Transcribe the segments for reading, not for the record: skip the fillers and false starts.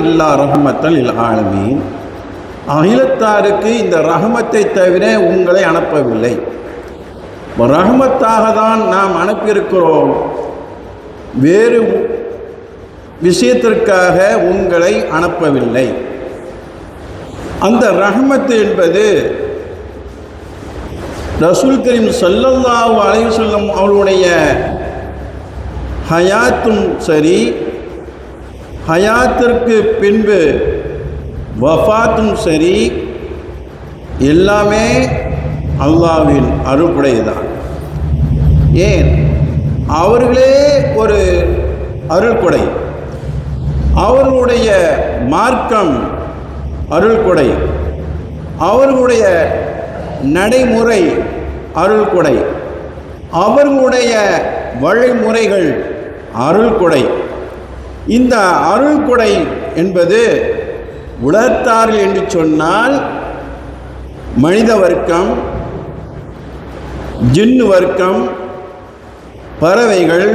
இல்லா ரஹ்மத்தல் லில் ஆலமீன். அகிலத்தாருக்கு இந்த ரஹமத்தை தவிர உங்களை அனுப்பவில்லை. ரஹமத்தாக தான் நாம் அனுப்பியிருக்கிறோம், வேறு விஷயத்திற்காக உங்களை அனுப்பவில்லை. அந்த ரஹமத்து என்பது ரசூல் கரீம் ஸல்லல்லாஹு அலைஹி வஸல்லம் அவருடைய ஹயாத்தும் சரி, ஹயாத்திற்கு பின்பு வஃபாத்தும் சரி, எல்லாமே அல்லாஹ்வின் அருள்கொடைதான். ஏன், அவர்களே ஒரு அருள்கொடை, அவர்களுடைய மார்க்கம் அருள்கொடை, அவர்களுடைய நடைமுறை அருள்கொடை, அவர்களுடைய வழிமுறைகள் அருள்கொடை. இந்த அருள்கொடை என்பது உலகத்தார்கள் என்று சொன்னால் மனித வர்க்கம், ஜின்னு வர்க்கம், பறவைகள்,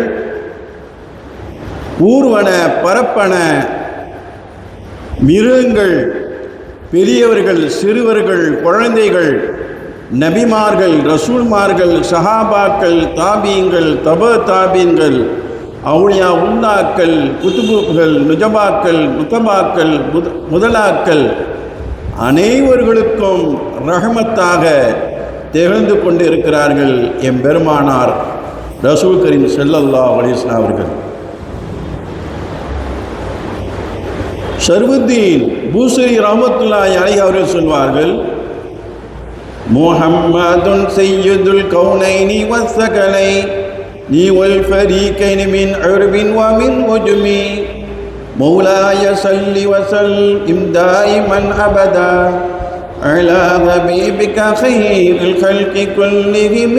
ஊர்வன பரப்பன, மிருகங்கள், பெரியவர்கள், சிறுவர்கள், குழந்தைகள், நபிமார்கள், ரசூல்மார்கள், சஹாபாக்கள், தாபீங்கள், தாபீன்கள், அவுலியா உல்லாக்கள், குத்துபுகள், நுஜபாக்கள், முத்தபாக்கள், முதலாக்கள் அனைவர்களுக்கும் ரஹமத்தாக திகழ்ந்து கொண்டு இருக்கிறார்கள் எம்பெருமானார் ரசூல் கரீம் ஸல்லல்லாஹு அலைஹி வஸல்லம் அவர்கள். ஷர்வுத்தீன் பூசரி ரஹ்மத்துல்லாஹி அலைஹி அவர்கள் சொல்வார்கள், محمد سيد الكونين والثقلين والفريقين من عرب ومن عجم مولاي صل وسلم دائما أبدا على حبيبك خير الخلق كلهم.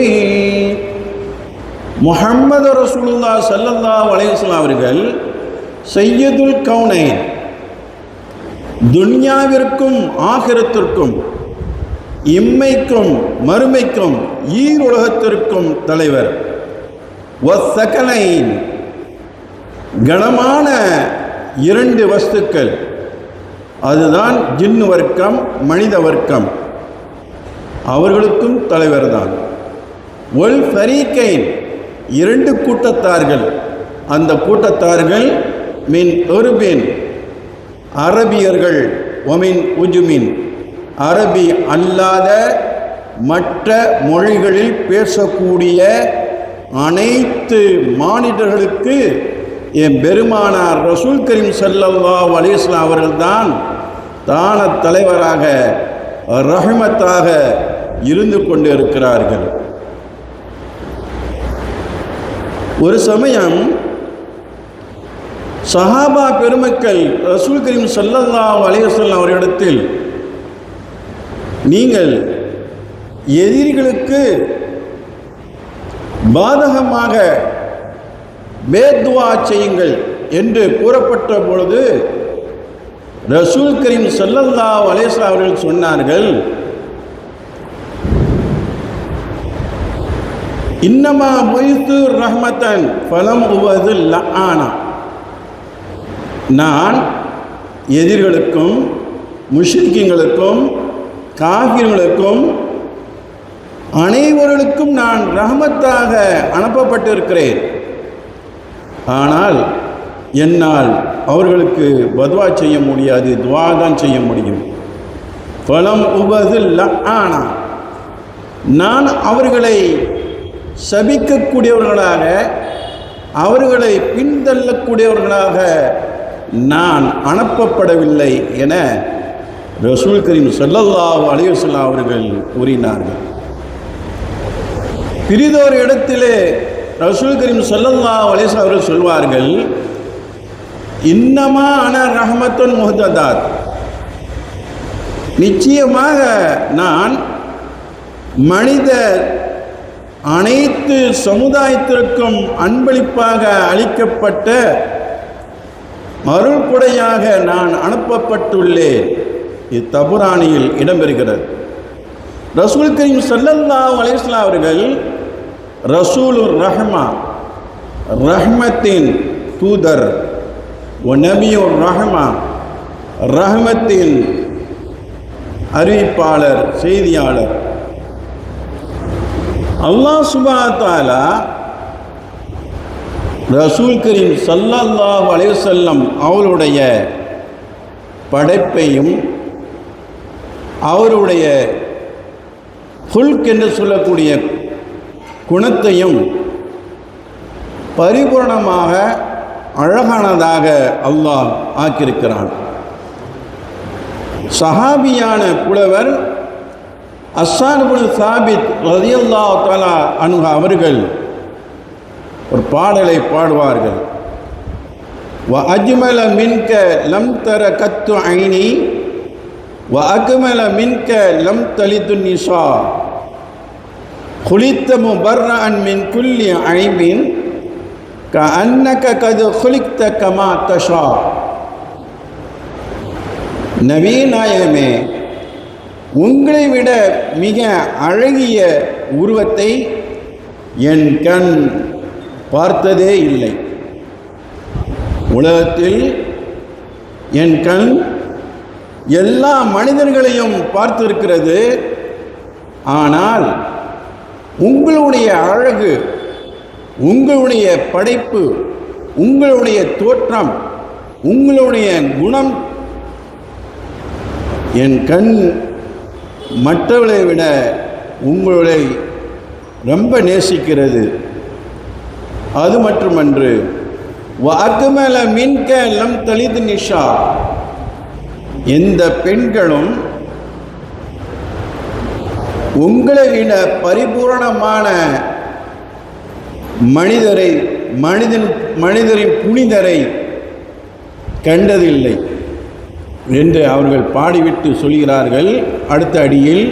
முஹம்மது ரசூலுல்லாஹ் ஸல்லல்லாஹு அலைஹி வஸல்லம் அவர்கள் சையதுல் கௌனைன், துன்யாவிற்கும் ஆகிரத்திற்கும், இம்மைக்கும் மறுமைக்கும் ஈருலகத்திற்கும் தலைவர். வஸ்ஸகலைன், கனமான இரண்டு வஸ்துக்கள், அதுதான் ஜின்னு வர்க்கம் மனித வர்க்கம், அவர்களுக்கும் தலைவர் தான். ஒல் ஃபரீக்கைன், இரண்டு கூட்டத்தார்கள், அந்த கூட்டத்தார்கள் மின் உருபின், அரபியர்கள், ஒமின் உஜுமின், அரபி அல்லாத மற்ற மொழிகளில் பேசக்கூடிய அனைத்து மானிடர்களுக்கு என் பெருமானார் ரசூல் கரீம் ஸல்லல்லாஹு அலைஹி வஸல்லம் அவர்கள்தான் தான தலைவராக ரஹ்மத்தாக இருந்து கொண்டு இருக்கிறார்கள். ஒரு சமயம் சஹாபா பெருமக்கள் ரசூல் கரீம் ஸல்லல்லாஹு அலைஹி வஸல்லம் அவர்களிடத்தில், நீங்கள் எதிரிகளுக்கு பாதகமாக பேதுவா செய்யுங்கள் என்று கூறப்பட்ட பொழுது ரசூல் கரீம் ஸல்லல்லாஹு அலைஹி வஸல்லம் அவர்கள் சொன்னார்கள், இன்னமா புய்து ரஹ்மத்தன் ஃபலம் உவது லஆனா, நான் எதிரிகளுக்கும் முஷ்ரிக்கீங்களுக்கும் காஃபிர்களுக்கும் அனைவர்களுக்கும் நான் ரஹ்மத்தாக அனுப்பப்பட்டிருக்கிறேன். ஆனால் என்னால் அவர்களுக்கு பத்வா செய்ய முடியாது, துவா தான் செய்ய முடியும். ஃபலம் உவது லஆனா, நான் அவர்களை சபிக்கக்கூடியவர்களாக, அவர்களை பின்தள்ளக்கூடியவர்களாக நான் அனுப்பப்படவில்லை என ரசூல் கரீம் ஸல்லல்லாஹு அலைஹி வஸல்லம் அவர்கள் கூறினார்கள். பிரிதோர் இடத்திலே ரசூல் கரீம் ஸல்லல்லாஹு அலைஹி வஸல்லம் அவர்கள் சொல்வார்கள், இன்னமா அன ரஹ்மத்துன் முஹ்ததாத், நிச்சயமாக நான் மனித அனைத்து சமுதாயத்திற்கும் அன்பளிப்பாக அளிக்கப்பட்ட அருள்கொடையாக நான் அனுப்பப்பட்டுள்ளேன். இது தபுரானியில் இடம்பெறுகிறது. ரசூல் கரீம் ஸல்லல்லாஹு அலைஹி வஸல்லம் அவர்கள் ரசூலுர் ரஹ்மா, ரஹ்மத்தின் தூதர், நபியுர் ரஹ்மா, ரஹ்மத்தின் அறிவிப்பாளர், செய்தியாளர். அல்லாஹ் சுப்ஹானஹு வ தஆலா ரசூல் கரீம் ஸல்லல்லாஹு அலைஹி வஸல்லம் அவருடைய படைப்பையும் அவருடைய ஹுல்க் என்று சொல்லக்கூடிய குணத்தையும் பரிபூர்ணமாக அழகானதாக அல்லாஹ் ஆக்கியிருக்கிறான். சஹாபியான புலவர் ஹஸ்ஸான் இப்னு சாபித் ரலியல்லாஹு தஆலா அன்ஹு அவர்கள் ஒரு பாடலை பாடுவார்கள். வ அஜ்மல மின்க லம் தர கத்து ஐனி வ அக்மல மின்க லம் தலிது நிசா குலித்த முபர்ரஅன் மின் குல்லி ஐபின் கஅன்னக கது குலிக்த கமா தஷா. நவீநாயகமே, உங்களை விட மிக அழகிய உருவத்தை என் கண் பார்த்ததே இல்லை. உலகத்தில் என் கண் எல்லா மனிதர்களையும் பார்த்திருக்கிறது. ஆனால் உங்களுடைய அழகு, உங்களுடைய படைப்பு, உங்களுடைய தோற்றம், உங்களுடைய குணம் என் கண் மற்றவர்களை விட உங்களை ரொம்ப நேசிக்கிறது. அது மட்டுமன்று, அக்மல மின்க லம் தலிது நிஷா, எந்த பெண்களும் உங்களை விட பரிபூரணமான மனிதரின் புனிதரை கண்டதில்லை என்று அவர்கள் பாடிவிட்டு சொல்கிறார்கள். அடுத்த அடியில்,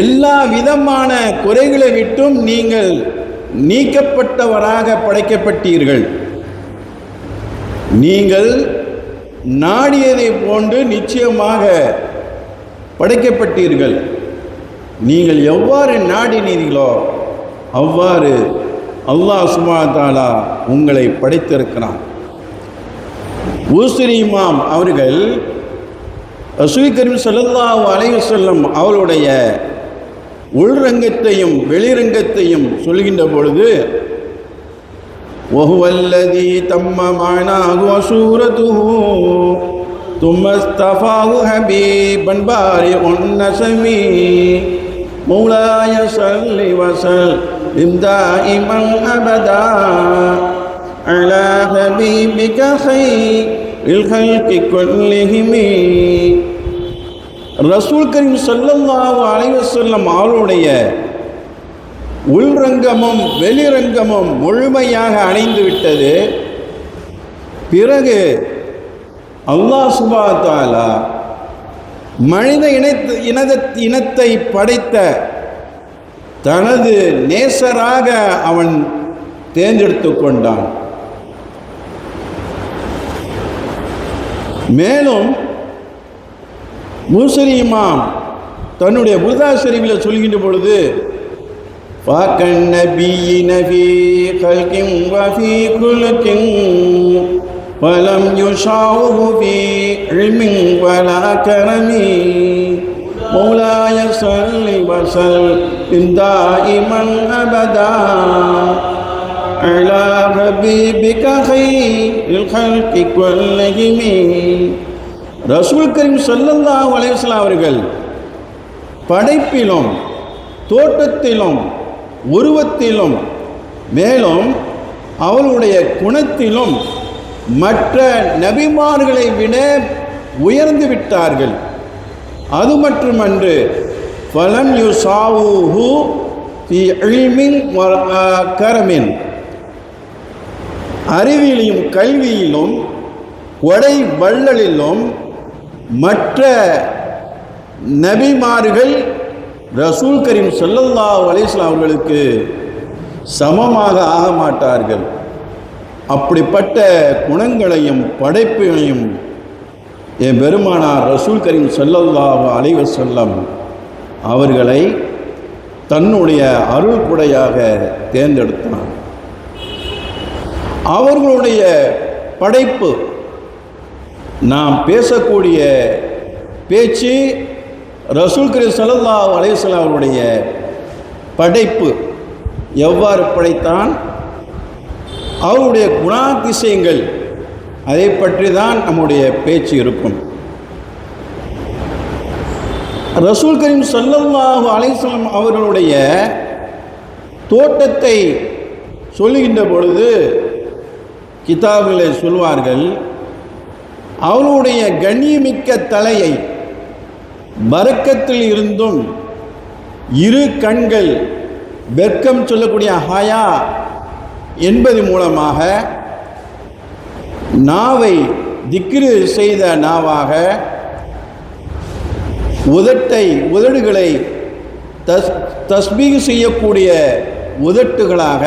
எல்லா விதமான குறைகளை விட்டும் நீங்கள் நீக்கப்பட்டவராக படைக்கப்பட்டீர்கள். நீங்கள் நாடியதை போன்று நிச்சயமாக படைக்கப்பட்டீர்கள். நீங்கள் எவ்வாறு நாடினீர்களோ அவ்வாறு அல்லாஹ் சுப்ஹானஹு வ தஆலா உங்களை படைத்திருக்கிறான். ஊஸ்ரி இமாம் அவர்கள் ரசூல் கரீம் ஸல்லல்லாஹு அலைஹி வஸல்லம் அவருடைய உள்ரங்கத்தையும் வெளிரங்கத்தையும் சொல்கின்ற பொழுது, وَهُوَ الَّذِي تَمَّ مَعْنَاهُ وَصُورَتُهُ ثُمَّ اصْطَفَاهُ حَبِيبًا بَارِئُ النَّسَمِ مولاي صل وسلم دائما أبدا على حبيبك خير الخلق كلهم. ரசூல் கரீம் ஸல்லல்லாஹு அலைஹி வஸல்லம் அவருடைய உள்ரங்கமும் வெளிரங்கமும் முழுமையாக அடைந்து விட்டது. பிறகு அல்லாஹ் சுப்ஹானஹு வ தஆலா மனித இனத்தை படைத்த தனது நேசராக அவன் தேர்ந்தெடுத்து கொண்டான். மேலும் ஊஸ்ரி இமாம் தன்னுடைய புர்தா ஷரீஃபில் சொல்கின்ற பொழுது, ஃபகன் நபியின ஃபீ கல்கின் வ ஃபீ குல்கின் வலம் யுஷாவு ஃபீ இல்மின் வலா கரமி مولاي صل وسلم دائما أبدا على حبيبك خير الخلق كلهم. ரசூல் கரீம் ஸல்லல்லாஹு அலைஹி வஸல்லம் அவர்கள் படைப்பிலும் தோற்றத்திலும் உருவத்திலும் மேலும் அவருடைய குணத்திலும் மற்ற நபிமார்களை விட உயர்ந்து விட்டார்கள். அது மட்டுமன்று, ஃபலம் யுசாவுஹு ஃபீ இல்மின் வ கரமின், அறிவியலிலும் கல்வியிலும் கொடை வள்ளலிலும் மற்ற நபிமார்கள் ரசூல் கரீம் ஸல்லல்லாஹு அலைஹி வஸல்லம் அவர்களுக்கு சமமாக ஆக மாட்டார்கள். அப்படிப்பட்ட குணங்களையும் படைப்பையும் என் பெருமானார் ரசூல் கரீம் ஸல்லல்லாஹு அலைஹி வஸல்லம் அவர்களை தன்னுடைய அருள் கொடையாக தேர்ந்தெடுத்தார். அவர்களுடைய படைப்பு, நாம் பேசக்கூடிய பேச்சு ரசூல் கரீம் ஸல்லல்லாஹு அலைஹி வஸல்லம் அவருடைய படைப்பு எவ்வாறு படைத்தான், அவருடைய குணாதிசயங்கள், அதை பற்றி தான் நம்முடைய பேச்சு இருக்கும். ரசூல் கரீம் ஸல்லல்லாஹு அலைஹி வஸல்லம் அவர்களுடைய தோட்டத்தை சொல்லுகின்ற பொழுது கிதாபிலே சொல்வார்கள், அவருடைய கண்ணியமிக்க தலையை பரக்கத்தில் இருந்தும் இரு கண்கள் வெட்கம் சொல்லக்கூடிய ஹயா என்பது மூலமாக நாவை திக்ரு செய்த நாவாக, உதடுகளை தஸ்பீஹ் செய்யக்கூடிய உதட்டுகளாக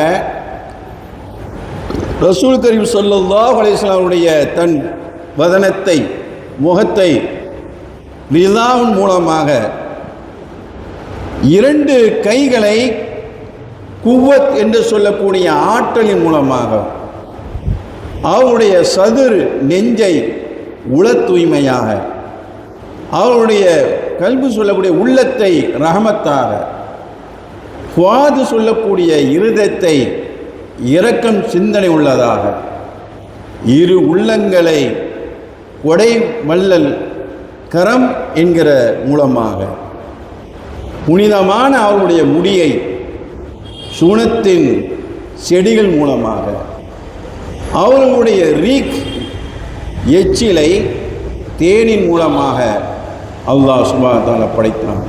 ரசூல் கரீம் ஸல்லல்லாஹு அலைஹி வஸல்லம் அவருடைய தன் வதனத்தை, முகத்தை ரிதாவின் மூலமாக, இரண்டு கைகளை குவத் என்று சொல்லக்கூடிய ஆற்றலின் மூலமாக, அவருடைய சதுர் நெஞ்சை உள தூய்மையாக, அவருடைய கல்பு சொல்லக்கூடிய உள்ளத்தை ரஹமத்தாக, குவாது சொல்லக்கூடிய இருதயத்தை இரக்கம் சிந்தனை உள்ளதாக, இரு உள்ளங்களை கொடை வள்ளல் கரம் என்கிற மூலமாக, புனிதமான அவருடைய முடியை சுனத்தின் செடிகள் மூலமாக, அவர்களுடைய ரீக் எச்சிலை தேனின் மூலமாக அல்லாஹ் சுப்ஹானஹு வ தஆலா படைத்தான்.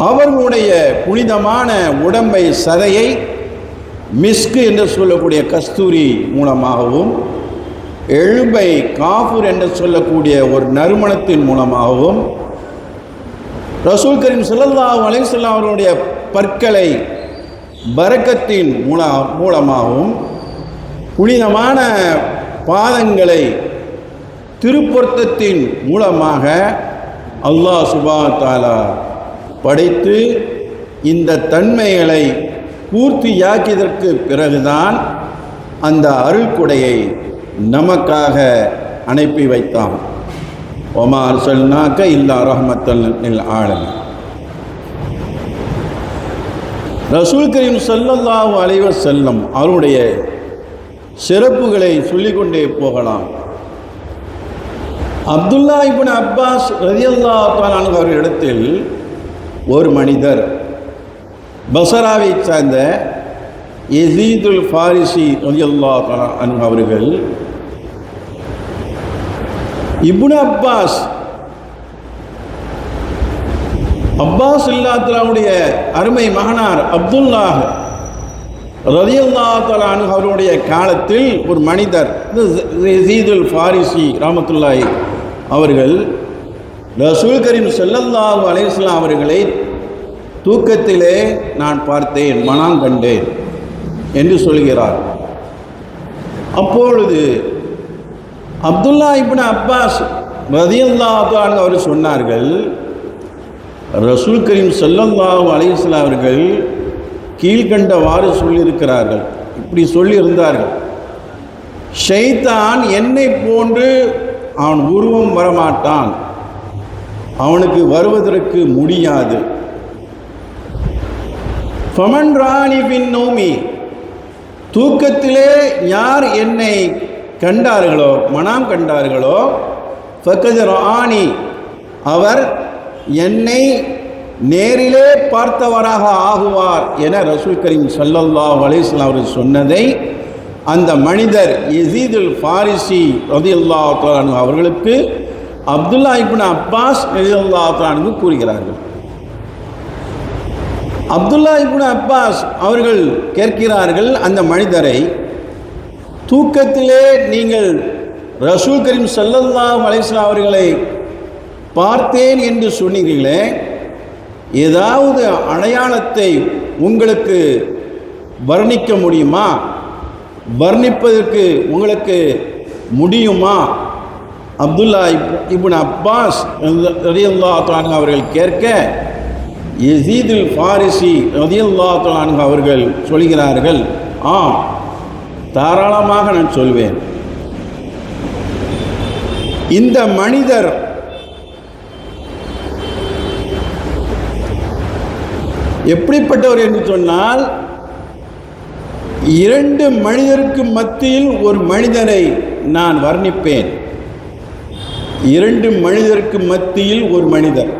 அவர்களுடைய புனிதமான உடம்பை சதையை மிஸ்கு என்று சொல்லக்கூடிய கஸ்தூரி மூலமாகவும், எலும்பை காஃபூர் என்று சொல்லக்கூடிய ஒரு நறுமணத்தின் மூலமாகவும், ரசூல் கரீம் ஸல்லல்லாஹு அலைஹி வஸல்லம் அவர்களுடைய பற்களை பரக்கத்தின் மூலமாகவும், புனிதமான பாதங்களை திருப்பொருத்தத்தின் மூலமாக அல்லாஹ் சுப்ஹானஹு வ தஆலா படைத்து இந்த தன்மைகளை பூர்த்தியாக்கியதற்கு பிறகுதான் அந்த அருள்கொடையை நமக்காக அனுப்பி வைத்தான். ஒமா அர்ஸல்னாக இல்லா ரஹ்மத்தல் லில் ஆலமீன். ரசூல் கரீம் ஸல்லல்லாஹு அலைஹி வஸல்லம் அவருடைய சிறப்புகளை சொல்லிக்கொண்டே போகலாம். அப்துல்லா இப்னு அப்பாஸ் ரலியல்லாஹு தஆலா அன்ஹு அவர்களிடத்தில் ஒரு மனிதர், பஸராவை சார்ந்த யஸீதுல் ஃபாரிசி ரலியல்லாஹு தஆலா அன்ஹு அவர்கள், இப்னு அப்பாஸ் இல்லாத்தலாவுடைய அருமை மகனார் அப்துல்லாஹ் ரலியல்லாஹு தஆலா அன்ஹு அவருடைய காலத்தில் ஒரு மனிதர் யஸீதுல் ஃபாரிசி ரஹ்மத்துல்லாஹி அவர்கள் ரசூல் கரீம் ஸல்லல்லாஹு அலைஹி வஸல்லம் அவர்களை தூக்கத்திலே நான் பார்த்தேன், மனம் கண்டேன் என்று சொல்கிறார். அப்பொழுது அப்துல்லா இப்னு அப்பாஸ் ரலியல்லாஹு அன்ஹு அவர் சொன்னார்கள், ரசூல் கரீம் ஸல்லல்லாஹு அலைஹி வஸல்லம் அவர்கள் கீழ்கண்டவாறு சொல்லியிருக்கிறார்கள். இப்படி சொல்லியிருந்தார்கள்: ஷைத்தான் என்னை போன்று அவன் உருவம் வரமாட்டான், அவனுக்கு வருவதற்கு முடியாது. ஃபமன் ராணி பின் நௌமி, தூக்கத்திலே யார் என்னை கண்டார்களோ, மனம் கண்டார்களோ, ஃபக்கத் ராணி, அவர் என்னை நேரிலே பார்த்தவராக ஆகுவார் என ரசூல் கரீம் ஸல்லல்லாஹு அலைஹி வஸல்லம் அவர்கள் சொன்னதை அந்த மனிதர் யஸீதுல் ஃபாரிசி ரலியல்லாஹு தஆலா அன்ஹு அவர்களுக்கு அப்துல்லா இப்னு அப்பாஸ் ரலியல்லாஹு தஆலா அன்ஹு கூறுகிறார்கள். அப்துல்லா இப்னு அப்பாஸ் அவர்கள் கேட்கிறார்கள் அந்த மனிதரை, தூக்கத்திலே நீங்கள் ரசூல் கரீம் ஸல்லல்லாஹு அலைஹி வஸல்லம் அவர்களை பார்த்தேன் என்று சொன்னீர்களே, ஏதாவது அடையாளத்தை உங்களுக்கு வர்ணிக்க முடியுமா, வர்ணிப்பதற்கு உங்களுக்கு முடியுமா? அப்துல்லா இப்னு அப்பாஸ் ரலியல்லாஹு தஆலா அன்ஹு அவர்கள் கேட்க, யஸீதுல் ஃபாரிசி ரலியல்லாஹு தஆலா அன்ஹு அவர்கள் சொல்கிறார்கள், ஆம், தாராளமாக நான் சொல்வேன். இந்த மனிதர் எப்படிப்பட்டவர் என்று சொன்னால், இரண்டு மனிதருக்கு மத்தியில் ஒரு மனிதரை நான் வர்ணிப்பேன். இரண்டு மனிதருக்கு மத்தியில் ஒரு மனிதர்,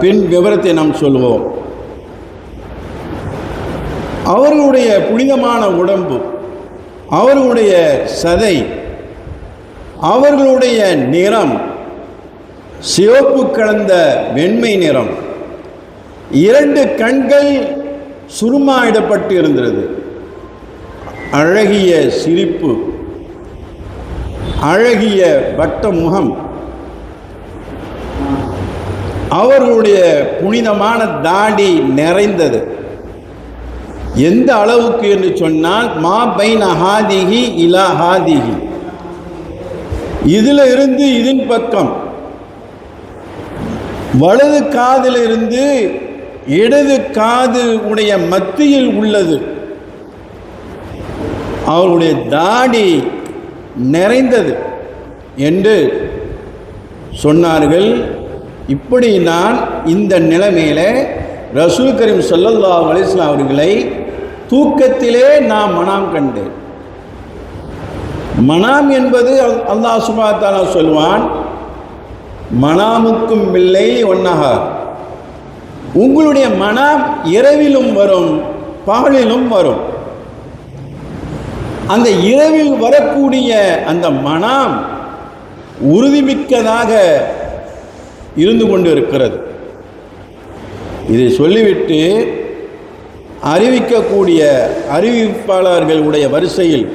பின் விவரத்தை நாம் சொல்வோம். அவர்களுடைய புனிதமான உடம்பு, அவர்களுடைய சதை, அவர்களுடைய நிறம் சிவப்பு கலந்த வெண்மை நிறம், இரண்டு கண்கள் சுருமாயிடப்பட்டு இருந்தது, அழகிய சிரிப்பு, அழகிய வட்ட முகம், அவர்களுடைய புனிதமான தாடி நிறைந்தது. எந்த அளவுக்கு என்று சொன்னால், மா பைன ஹாதிஹி இலா ஹாதிஹி, இதில் இருந்து இதன் பக்கம், வலது காதிலிருந்து இடது காது உடைய மத்தியில் உள்ளது. அவருடைய தாடி நிறைந்தது என்று சொன்னார்கள். இப்படி நான் இந்த நிலைமையில ரசூல் கரீம் ஸல்லல்லாஹு அலைஹி வஸல்லம் அவர்களை தூக்கத்திலே நான் மனாம் கண்டேன். மனாம் என்பது அல்லாஹ் சுப்ஹானஹு வ தஆலா சொல்வான், மனாமுக்கும் பில்லை ஒன்னஹார், உங்களுடைய மனம் இரவிலும் வரும் பகலிலும் வரும். அந்த இரவில் வரக்கூடிய அந்த மனம் உறுதிமிக்கதாக இருந்து கொண்டு இருக்கிறது. இதை சொல்லிவிட்டு அறிவிக்கக்கூடிய அறிவிப்பாளர்களுடைய வரிசையில்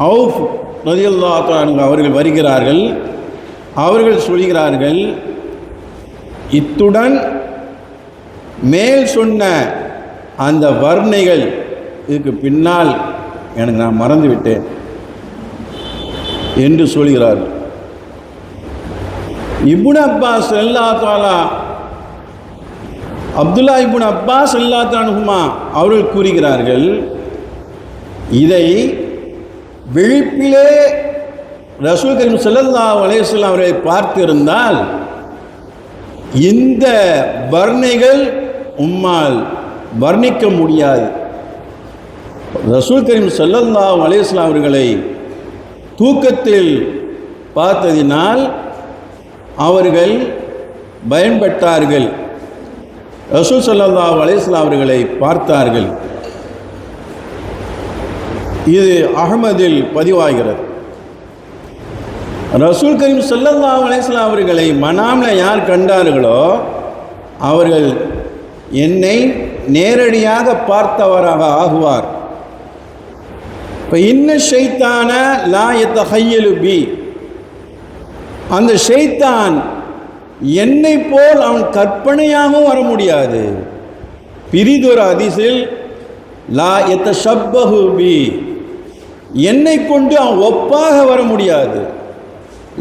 அவுஃப் ரலியல்லாஹு அன்ஹு அவர்கள் வருகிறார்கள். அவர்கள் சொல்கிறார்கள், இத்துடன் மேல் சொன்ன அந்த வர்ணைகள் இதுக்கு பின்னால் எனக்கு நான் மறந்துவிட்டேன் என்று சொல்கிறார்கள். இப்னு அப்பாஸ் ரலியல்லாஹு தஆலா அப்துல்லா இப்னு அப்பாஸ் ரலியல்லாஹு அன்ஹுமா அவர்கள் கூறுகிறார்கள், இதை விழிப்பிலே ரசூல் கரீம் ஸல்லல்லாஹு அலைஹி வஸல்லம் அவர்களை பார்த்திருந்தால் இந்த வர்ணைகள் உம்மால் வர்ணிக்க முடியாது. ரசூல் கரீம் ஸல்லல்லாஹு அலைஹி வஸல்லம் அவர்களை தூக்கத்தில் பார்த்ததினால் அவர்கள் பயன்பட்டார்கள். ரசூல் ஸல்லல்லாஹு அலைஹி வஸல்லம் அவர்களை பார்த்தார்கள். இது அஹ்மதில் பதிவாகிறது. ரசூல் கரீம் ஸல்லல்லாஹு அலைஹி வஸல்லம் அவர்களை மனாமில் யார் கண்டார்களோ அவர்கள் என்னை நேரடியாக பார்த்தவராக ஆகுவார். இப்போ இன்ன ஷைத்தான லா யத்தஹய்யலு பி, அந்த ஷைத்தான் என்னை போல் அவன் கற்பனையாகவும் வர முடியாது. பிரிதொரு ஹதீஸில் லா யத்தஷப்பஹு பி, என்னை கொண்டு அவன் ஒப்பாக வர முடியாது.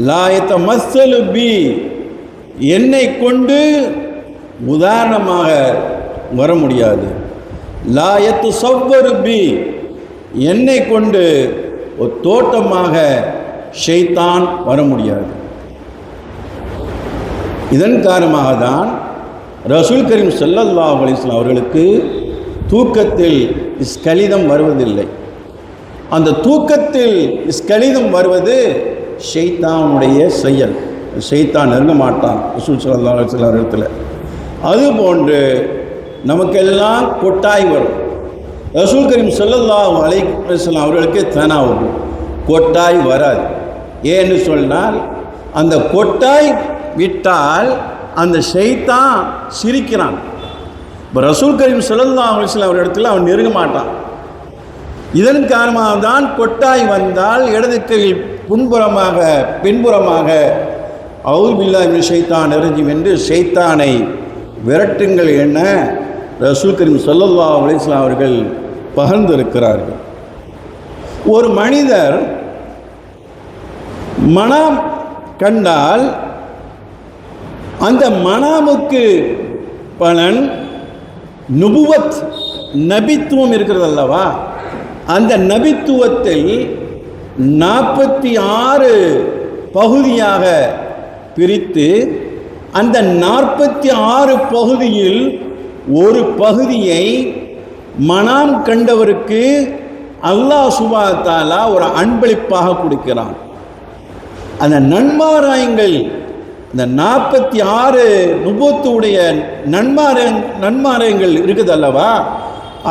லா யத்தமஸ்ஸலு பி, என்னை கொண்டு உதாரணமாக வர முடியாது. லா யத்தஸவ்வரு பி, என்னை கொண்டு ஒரு தோட்டமாக ஷைத்தான் வர முடியாது. இதன் காரணமாக தான் ரசூல் கரீம் ஸல்லல்லாஹு அலைஹி வஸல்லம் அவர்களுக்கு தூக்கத்தில் ஸ்கலிதம் வருவதில்லை. அந்த தூக்கத்தில் ஸ்கலிதம் வருவது ஷைத்தானுடைய செயல். ஷைத்தான் நெருங்க மாட்டான் ரசூல் ஸல்லல்லாஹு அலைஹி வஸல்லம் இடத்துல. அதுபோன்று நமக்கெல்லாம் கொட்டாய் வரும். ரசூல் கரீம் ஸல்லல்லாஹு அலைஹி வஸல்லம் அவர்களுக்கு தனா வரும், கொட்டாய் வராது. ஏன்னு சொன்னால் அந்த கொட்டாய் விட்டால் அந்த ஷைத்தான் சிரிக்கிறான். இப்போ ரசூல் கரீம் ஸல்லல்லாஹு அலைஹி வஸல்லம் அவர் இடத்துல அவன் நெருங்க மாட்டான். இதன் காரணமாக தான் கொட்டாய் வந்தால் இடது கையில் புன்புறமாக பின்புறமாக அவுது பில்லாஹி மினஷ் ஷைத்தானிர் ரஜீம் என்று ஷைத்தானை விரட்டுங்கள் என ரசூல் கரீம் ஸல்லல்லாஹு அலைஹி வஸல்லம் அவர்கள் பகிர்ந்திருக்கிறார்கள். ஒரு மனிதர் மனம் கண்டால் அந்த மனாமுக்கு பலன் நுபுவத், நபித்துவம் இருக்கிறது அல்லவா, அந்த நபித்துவத்தில் 46 பகுதியாக பிரித்து அந்த 46 பகுதியில் ஒரு பகுதியை மனாம் கண்டவருக்கு அல்லாஹ் சுப்ஹானஹு வ தஆலா ஒரு அன்பளிப்பாக கொடுக்கிறான். அந்த நன்மாராயங்கள், இந்த 46 நுபுவத்துடைய நன்மாராயங்கள் இருக்குது அல்லவா,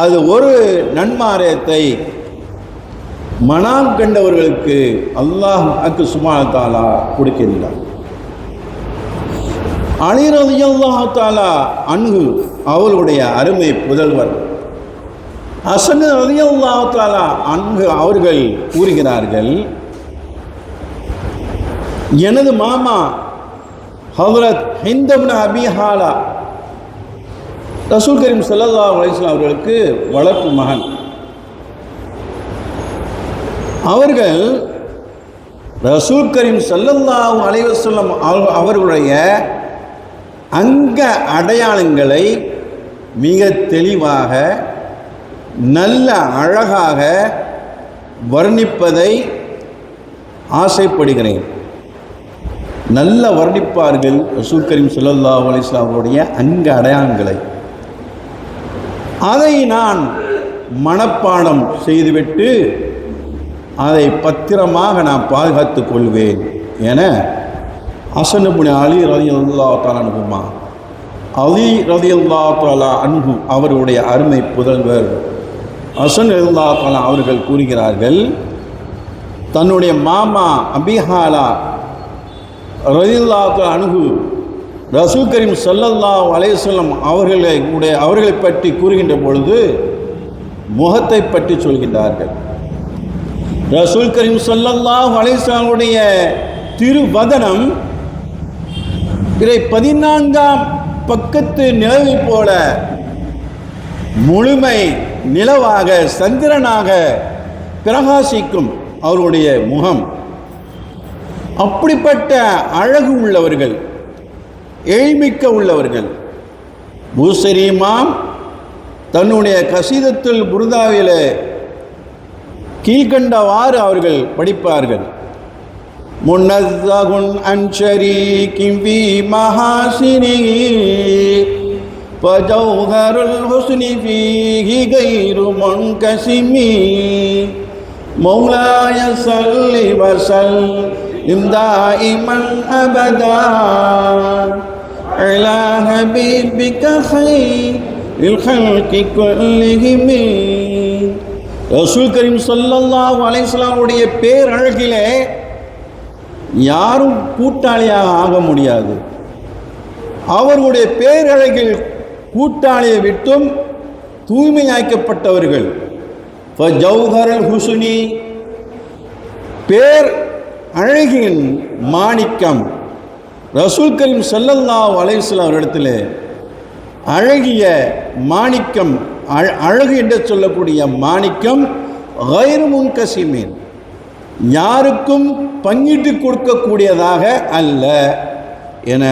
அது ஒரு நன்மாராயத்தை மனாம் கண்டவர்களுக்கு அல்லாஹ் சுப்ஹானஹு வ தஆலா கொடுக்கின்றார். அலி ரலியல்லாஹு தஆலா அன்ஹு அவர்களுடைய அருமை புதல்வர் ஹஸன் ரலியல்லாஹு தஆலா அன்ஹு அவர்கள் கூறுகிறார்கள், எனது மாமா ஹஜ்ரத் ஹிந்த் இப்னு அபி ஹாலா ரசூல் கரீம் ஸல்லல்லாஹு அலைஹி வஸல்லம் அவர்களுக்கு வளர்ப்பு மகன். அவர்கள் ரசூல் கரீம் ஸல்லல்லாஹு அலைஹி வஸல்லம் அவர்களுடைய அங்க அடையாளங்களை மிக தெளிவாக நல்ல அழகாக வர்ணிப்பதை ஆசைப்படுகிறேன். நல்ல வர்ணிப்பார்கள் ரசூல் கரீம் ஸல்லல்லாஹு அலைஹி வஸல்லம் அவருடைய அங்க அடையாளங்களை. அதை நான் மனப்பாடம் செய்துவிட்டு அதை பத்திரமாக நான் பாதுகாத்துக் கொள்வேன் என ஹஸன் இப்னு அலி ரலியல்லாஹு தஆலா அன்ஹுமா, அலி ரலியல்லாஹு தஆலா அன்ஹு அவருடைய அருமை புதல்வர் ஹஸன் ரலியல்லாஹு தஆலா அவர்கள் கூறுகிறார்கள், தன்னுடைய மாமா அபி ஹாலா ரலியல்லாஹு தஆலா அன்ஹு ரசூல் கரீம் ஸல்லல்லாஹு அலைஹி வஸல்லம் அவர்களை பற்றி கூறுகின்ற பொழுது முகத்தை பற்றி சொல்கின்றார்கள். ரசூல் கரீம் ஸல்லல்லாஹு அலைஹி வஸல்லம் திருவதனம் 14ஆம் பக்கத்து நிலவை போல முழுமை நிலவாக சந்திரனாக பிரகாசிக்கும் அவருடைய முகம். அப்படிப்பட்ட அழகு உள்ளவர்கள், எழிமிக்க உள்ளவர்கள். பூசரி இமாம் தன்னுடைய கசீதத்துல் புர்தாவிலே கீழ்கண்டவாறு அவர்கள் படிப்பார்கள். முன்னஸ்ஸகுன் அன் ஷரீகின் ஃபீ மஹாசினிஹி ஃபஜௌஹருல் ஹுஸ்னி ஃபீஹி கைரு முன்கஸிமி மௌலாய ஸல்லி வஸல்லிம் தாயிமன் அபதா அலா ஹபீபிக கைரில் ஹல்கி குல்லிஹிம். ரசூல் கரீம் ஸல்லல்லாஹு அலைஹி வஸல்லம் பேரழகிலே யாரும் கூட்டாளியாக ஆக முடியாது. அவர்களுடைய பேரழகில் கூட்டாளியை விட்டும் தூய்மையாக்கப்பட்டவர்கள். ஃபஜௌஹருல் ஹுஸ்னி பேர் அழகின் மாணிக்கம். ரசூல் கரீம் ஸல்லல்லாஹு அலைஹி வஸல்லம் அவரிடத்தில் அழகிய மாணிக்கம், அழகு என்று சொல்லக்கூடிய மாணிக்கம் கைரு முன்கஸிமின், யாருக்கும் பங்கிட்டு கொடுக்கக்கூடியதாக அல்ல என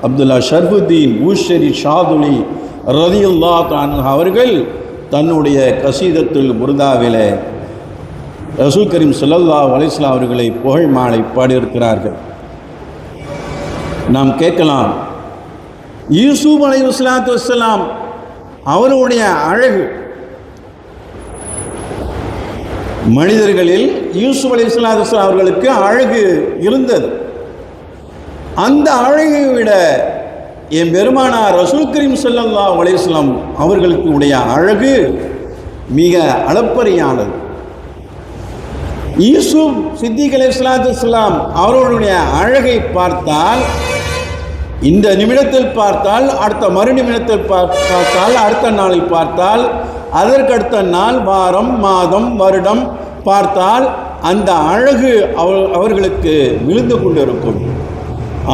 அப்துல்லா ஷர்ஃபுத்தீன் பூஷரி ஷாதுலி ரலியல்லாஹு அன்ஹு அவர்கள் தன்னுடைய கசீதத்துல் புர்தாவிலே ரசூல் கரீம் ஸல்லல்லாஹு அலைஹி வஸல்லம் அவர்களை புகழ் மாலை பாடியிருக்கிறார்கள். நாம் கேட்கலாம், யூசுப் அலைஹிஸ்ஸலாத்து வஸ்ஸலாம் அவருடைய அழகு, மனிதர்களில் யூசுப் அலைஹிஸ்ஸலாத்து வஸ்ஸலாம் அவர்களுக்கு அழகு இருந்தது. அந்த அழகை விட என் பெருமானார் ரசூல் கரீம் ஸல்லல்லாஹு அலைஹி வஸல்லம் அவர்களுக்கு உடைய அழகு மிக அளப்பரியானது. யூசுப் சித்திக் அலைஹிஸ்ஸலாத்து வஸ்ஸலாம் அவர்களுடைய அழகை பார்த்தால், இந்த நிமிடத்தில் பார்த்தால், அடுத்த மறு நிமிடத்தில் பார்த்தால், அடுத்த நாளில் பார்த்தால், அதற்கடுத்த நாள், வாரம், மாதம், வருடம் பார்த்தால் அந்த அழகு அவர்களுக்கு விழுந்து கொண்டிருக்கும்.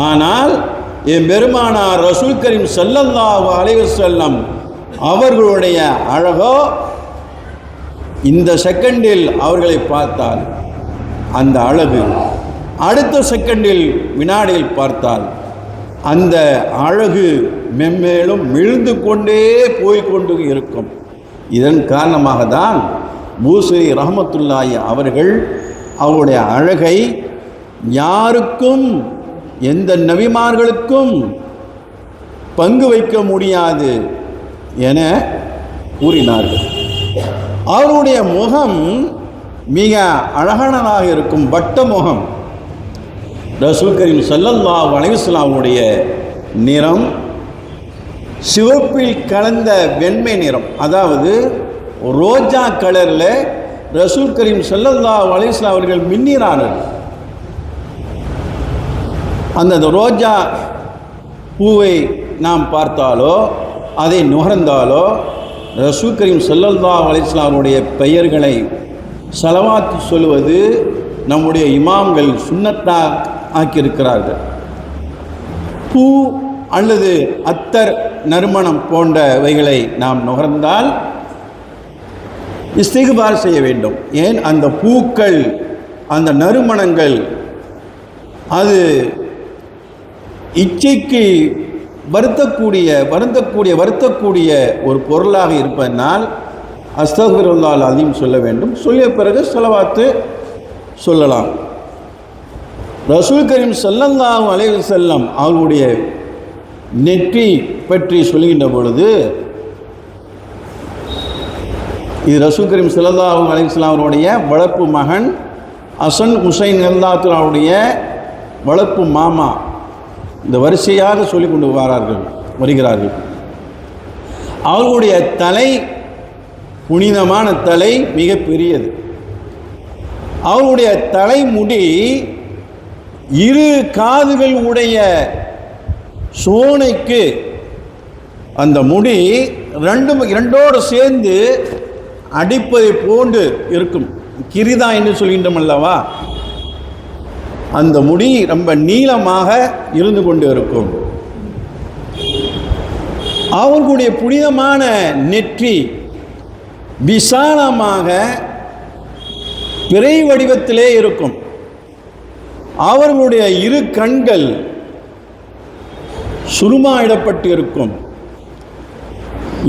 ஆனால் என் பெருமானார் ரசூல் கரீம் ஸல்லல்லாஹு அலைஹி வஸல்லம் அவர்களுடைய அழகோ, இந்த செகண்டில் அவர்களை பார்த்தால் அந்த அழகு, அடுத்த செகண்டில் வினாடியில் பார்த்தால் அந்த அழகு மென்மேலும் விழுந்து கொண்டே போய்கொண்டு இருக்கும். இதன் காரணமாக தான் பூசரி ரஹ்மத்துல்லாஹி அவர்கள் அவருடைய அழகை யாருக்கும், எந்த நபிமார்களுக்கும் பங்கு வைக்க முடியாது என கூறினார்கள். அவருடைய முகம் மிக அழகானதாக இருக்கும், வட்ட முகம். ரசூல் கரீம் ஸல்லல்லாஹு அலைஹி வஸல்லம் அவருடைய நிறம் சிவப்பில் கலந்த வெண்மை நிறம், அதாவது ரோஜா கலரில் ரசூல் கரீம் ஸல்லல்லாஹு அலைஹி வஸல்லம் அவர்கள் மின்னிறார்கள். அந்த ரோஜா பூவை நாம் பார்த்தாலோ, அதை நுகர்ந்தாலோ, ரசூல் கரீம் ஸல்லல்லாஹு அலைஹி வஸல்லம் அவருடைய பெயர்களை ஸலவாத் சொல்வது நம்முடைய இமாம்கள் சுன்னத்தாக ஆக்கியிருக்கிறார்கள். பூ அல்லது அத்தர், நறுமணம் போன்றவைகளை நாம் நுகர்ந்தால் இஸ்திக்பார் செய்ய வேண்டும். ஏன்? அந்த பூக்கள், அந்த நறுமணங்கள் அது இச்சைக்கு வருத்தக்கூடிய ஒரு பொருளாக இருப்பதனால் அஸ்தக்ஃபிருல்லாஹ் அலீம் சொல்ல வேண்டும். சொல்லிய பிறகு ஸலவாத்து சொல்லலாம். ரசூல் கரீம் ஸல்லல்லாஹு அலைஹி வஸல்லம் அவருடைய நெற்றி பற்றி சொல்கின்ற பொழுது, இது ரசூல் கரீம் ஸல்லல்லாஹு அலைஹி வஸல்லம் அவருடைய வளர்ப்பு மகன் ஹசன் ஹுசைன் ரலியல்லாஹு அவருடைய வளர்ப்பு மாமா, இந்த வரிசையாக சொல்லிக் கொண்டு வருகிறார்கள். அவர்களுடைய தலை, புனிதமான தலை, மிக பெரியது. அவருடைய தலைமுடி இரு காதுகள் உடைய சோனைக்கு அந்த முடி இரண்டோடு சேர்ந்து அடிப்பதை போன்று இருக்கும். கிரிதா என்று சொல்கின்றோம் அல்லவா, அந்த முடி ரொம்ப நீளமாக இருந்து கொண்டு இருக்கும். அவர்களுடைய புனிதமான நெற்றி விசாலமாக பிறை வடிவத்திலே இருக்கும். அவர்களுடைய இரு கண்கள் சுருமாயிடப்பட்டு இருக்கும்.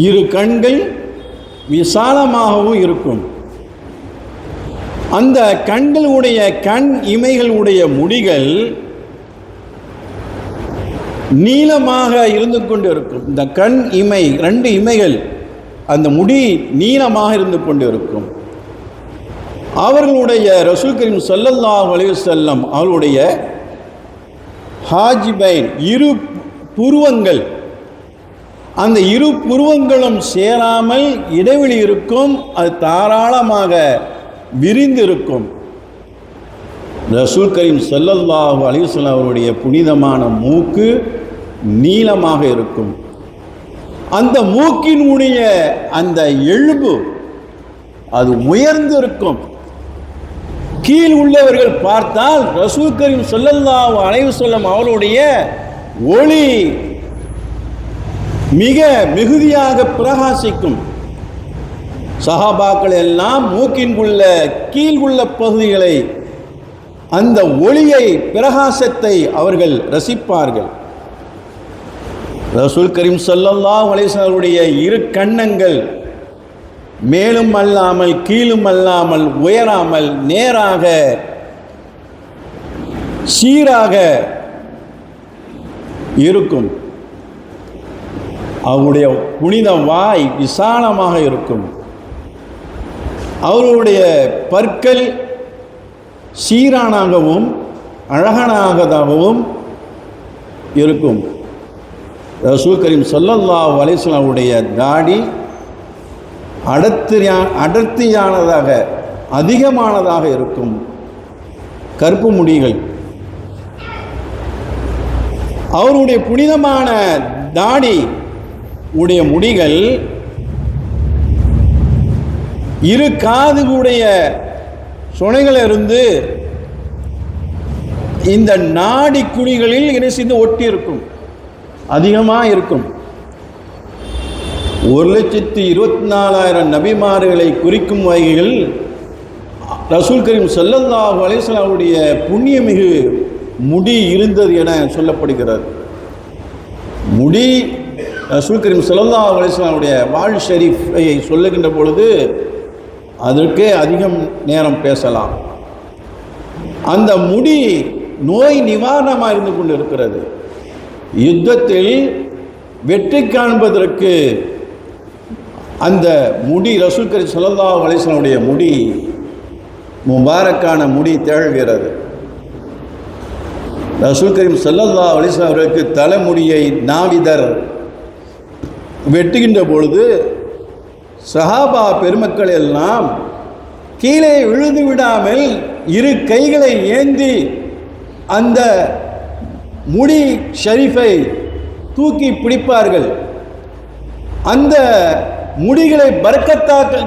இரு கண்கள் விசாலமாகவும் இருக்கும். அந்த கண்களுடைய கண் இமைகளுடைய முடிகள் நீளமாக இருந்து கொண்டு இருக்கும். இந்த கண் இமை, 2 இமைகள், அந்த முடி நீளமாக இருந்து கொண்டு இருக்கும். அவர்களுடைய ரசூல் கரீம் ஸல்லல்லாஹு அலைஹி வஸல்லம் அவர்களுடைய ஹாஜிபைன், இரு புருவங்கள், அந்த இரு புருவங்களும் சேராமல் இடைவெளி இருக்கும். அது தாராளமாக விரிந்திருக்கும். ரசூல் கரீம் ஸல்லல்லாஹு அலைஹி வஸல்லம் அவருடைய புனிதமான மூக்கு நீளமாக இருக்கும். அந்த மூக்கினுடைய அந்த எலும்பு அது உயர்ந்து இருக்கும். கீழ் உள்ளவர்கள் பார்த்தால் ரசூல் கரீம் ஸல்லல்லாஹு அலைஹி வஸல்லம் அவருடைய ஒளி மிக மிகுதியாக பிரகாசிக்கும். சஹாபாக்கள் எல்லாம் மூக்கின் உள்ள கீழ் உள்ள பகுதிகளை, அந்த ஒளியை, பிரகாசத்தை அவர்கள் ரசிப்பார்கள். ரசூல் கரீம் ஸல்லல்லாஹு அலைஹி வஸல்லம் அவருடைய இரு கன்னங்கள் மேலும் அல்லாமல் கீழும் அல்லாமல் உயராமல் நேராக சீராக இருக்கும். அவருடைய புனித வாய் விசாலமாக இருக்கும். அவருடைய பற்கள் சீரானாகவும் அழகானதாகவும் இருக்கும். ரசூல் கரீம் ஸல்லல்லாஹு அலைஹி வஸல்லம் அவருடைய தாடி அடர்த்தியானதாக, அதிகமானதாக இருக்கும். கருப்பு முடிகள். அவருடைய புனிதமான தாடி உடைய முடிகள் இரு காதுடைய சுனைகளிலிருந்து இந்த நாடி குழிகளில் இணைந்து ஒட்டி இருக்கும். அதிகமாக இருக்கும். 1,24,000 நபிமார்களை குறிக்கும் வகையில் ரசூல் கரீம் ஸல்லல்லாஹு அலைஹி வஸல்லம் அவருடைய புண்ணியமிகு முடி இருந்தது என சொல்லப்படுகிறது. முடி ரசூல் கரீம் ஸல்லல்லாஹு அலைஹி வஸல்லம் அவருடைய வாழ் ஷரீஃபை சொல்லுகின்ற பொழுது அதற்கே அதிகம் நேரம் பேசலாம். அந்த முடி நோய் நிவாரணமாக இருந்து கொண்டு இருக்கிறது. யுத்தத்தில் வெற்றி காண்பதற்கு அந்த முடி, ரசூல் கரீம் ஸல்லல்லாஹு அலைஹி வஸல்லம் உடைய முடி, முபாரக்கான முடி திகழ்கிறது. ரசூல் கரீம் ஸல்லல்லாஹு அலைஹி வஸல்லம் அவர்களுக்கு தலைமுடியை நாவிதர் வெட்டுகின்ற பொழுது சஹாபா பெருமக்கள் எல்லாம் கீழே விழுந்து விடாமல் இரு கைகளை ஏந்தி அந்த முடி ஷரீஃபை தூக்கி பிடிப்பார்கள். அந்த முடிகளை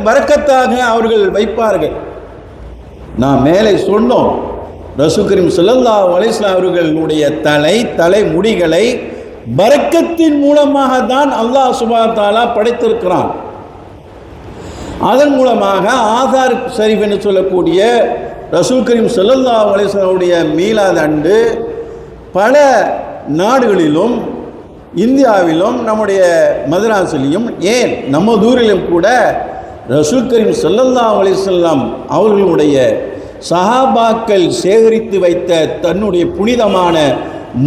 பரக்கத்தாக அவர்கள் வைப்பார்கள். நான் மேலே சொன்னோம், ரசூல் கரீம் ஸல்லல்லாஹு அலைஹி வஸல்லம் அவர்களுடைய தலை முடிகளை பரக்கத்தின் மூலமாக தான் அல்லாஹ் சுப்ஹானஹு வ தஆலா படைத்திருக்கிறான். அதன் மூலமாக ஆதார் ஷரீஃப் என்று சொல்லக்கூடிய ரசூல் கரீம் ஸல்லல்லாஹு அலைஹி வஸல்லம் உடைய மீலாது அன்று பல நாடுகளிலும், இந்தியாவிலும், நம்முடைய மதராசிலையும், ஏன் நம்ம ஊரிலும் கூட ரசூல் கரீம் ஸல்லல்லாஹு அலைஹி வஸல்லம் அவர்களுடைய சஹாபாக்கள் சேகரித்து வைத்த தன்னுடைய புனிதமான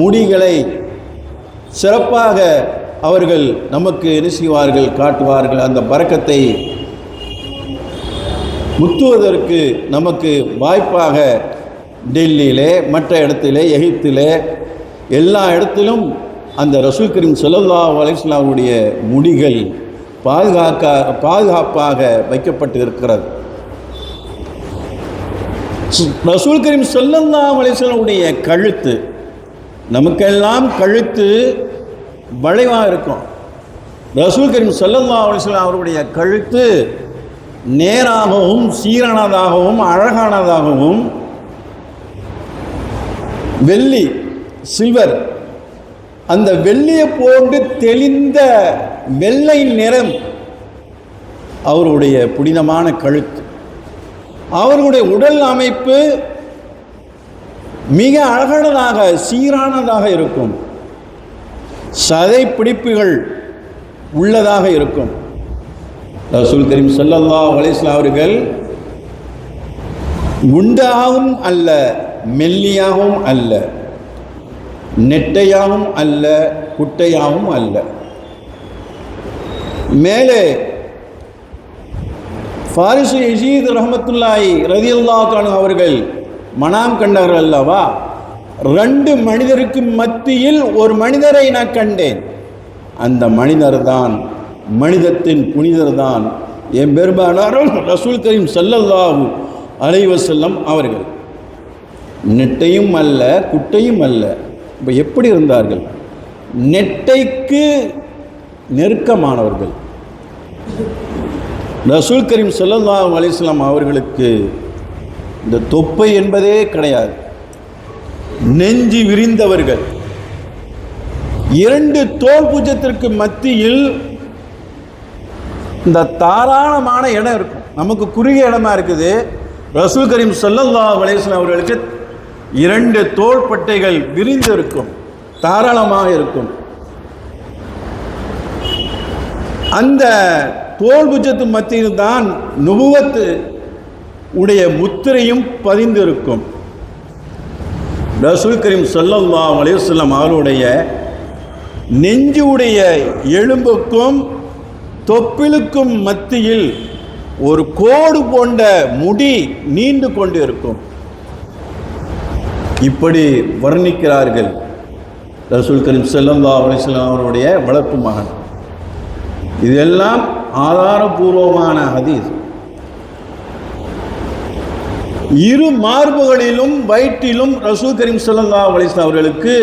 முடிகளை சிறப்பாக அவர்கள் நமக்கு என்ன செய்வார்கள், காட்டுவார்கள். அந்த பரக்கத்தை முத்துவதற்கு நமக்கு வாய்ப்பாக டெல்லியிலே, மற்ற இடத்திலே, எகிப்திலே, எல்லா இடத்திலும் அந்த ரசூல் கரீம் ஸல்லல்லாஹு அலைஹி வஸல்லம் அவருடைய முடிகள் பாதுகாப்பாக வைக்கப்பட்டு இருக்கிறது. ரசூல் கரீம் ஸல்லல்லாஹு அலைஹி வஸல்லம் உடைய கழுத்து, நமக்கெல்லாம் கழுத்து வளைவாக இருக்கும். ரசூல் கரீம் ஸல்லல்லாஹு அலைஹி வஸல்லம் அவருடைய கழுத்து நேராகவும் சீரானதாகவும் அழகானதாகவும், வெள்ளி சில்வர், அந்த வெள்ளியை போன்று தெளிந்த வெள்ளை நிறம் அவருடைய புனிதமான கழுத்து. அவர்களுடைய உடல் அமைப்பு மிக அழகானதாக சீரானதாக இருக்கும். சதை பிடிப்புகள் உள்ளதாக இருக்கும். ரசூல் கரீம் ஸல்லல்லாஹு அலைஹி வஸல்லம் அவர்கள் குண்டாகவும் அல்ல, மெல்லியாகவும் அல்ல, நெட்டையாகவும் அல்ல, குட்டையாகவும் அல்ல. மேலே ஃபாரிஸ் யஸீத் ரஹ்மத்துல்லாஹி ரலியல்லாஹு அன்ஹு அவர்கள் மனாம் கண்டார்கள் அல்லவா, 2 மனிதருக்கு மத்தியில் ஒரு மனிதரை நான் கண்டேன். அந்த மனிதர் தான், மனிதத்தின் புனிதர் தான் என் பெருமானார் ரசூல் கரீம் ஸல்லல்லாஹு அலைஹி வஸல்லம் அவர்கள். நெட்டையும் அல்ல, குட்டையும் அல்ல. இப்போ எப்படி இருந்தார்கள்? நெட்டைக்கு நெருக்கமானவர்கள். ரசூல் கரீம் ஸல்லல்லாஹு அலைஹி வஸல்லம் அவர்களுக்கு இந்த தொப்பை என்பதே கிடையாது. நெஞ்சு விரிந்தவர்கள். 2 தோள் பூஜ்ஜத்திற்கு மத்தியில் இந்த தாராளமான இடம் இருக்கும். நமக்கு குறுகிய இடமா இருக்குது. ரசூல் கரீம் ஸல்லல்லாஹு அலைஹி வஸல்லம் அவர்களுக்கு 2 தோள்பட்டைகள் விரிந்து இருக்கும், தாராளமாக இருக்கும். அந்த தோள் பூஜ்ஜத்து மத்தியில் தான் நுபுவத்து உடைய முத்திரையும் பதிந்திருக்கும். ரசூல் கரீம் ஸல்லல்லாஹு அலைஹி வஸல்லம் அவருடைய நெஞ்சுடைய எலும்புக்கும் தொப்பிலுக்கும் மத்தியில் ஒரு கோடு போன்ற முடி நீண்டு கொண்டு இருக்கும். இப்படி வர்ணிக்கிறார்கள் ரசூல் கரீம் ஸல்லல்லாஹு அலைஹி வஸல்லம் அவருடைய வளர்ப்பு மகன். இதெல்லாம் ஆதாரபூர்வமான ஹதீஸ். 2 மார்புகளிலும் வயிற்றிலும் ரசூல் கரீம் ஸல்லல்லாஹு அலைஹி வஸல்லம் அவர்களுக்கு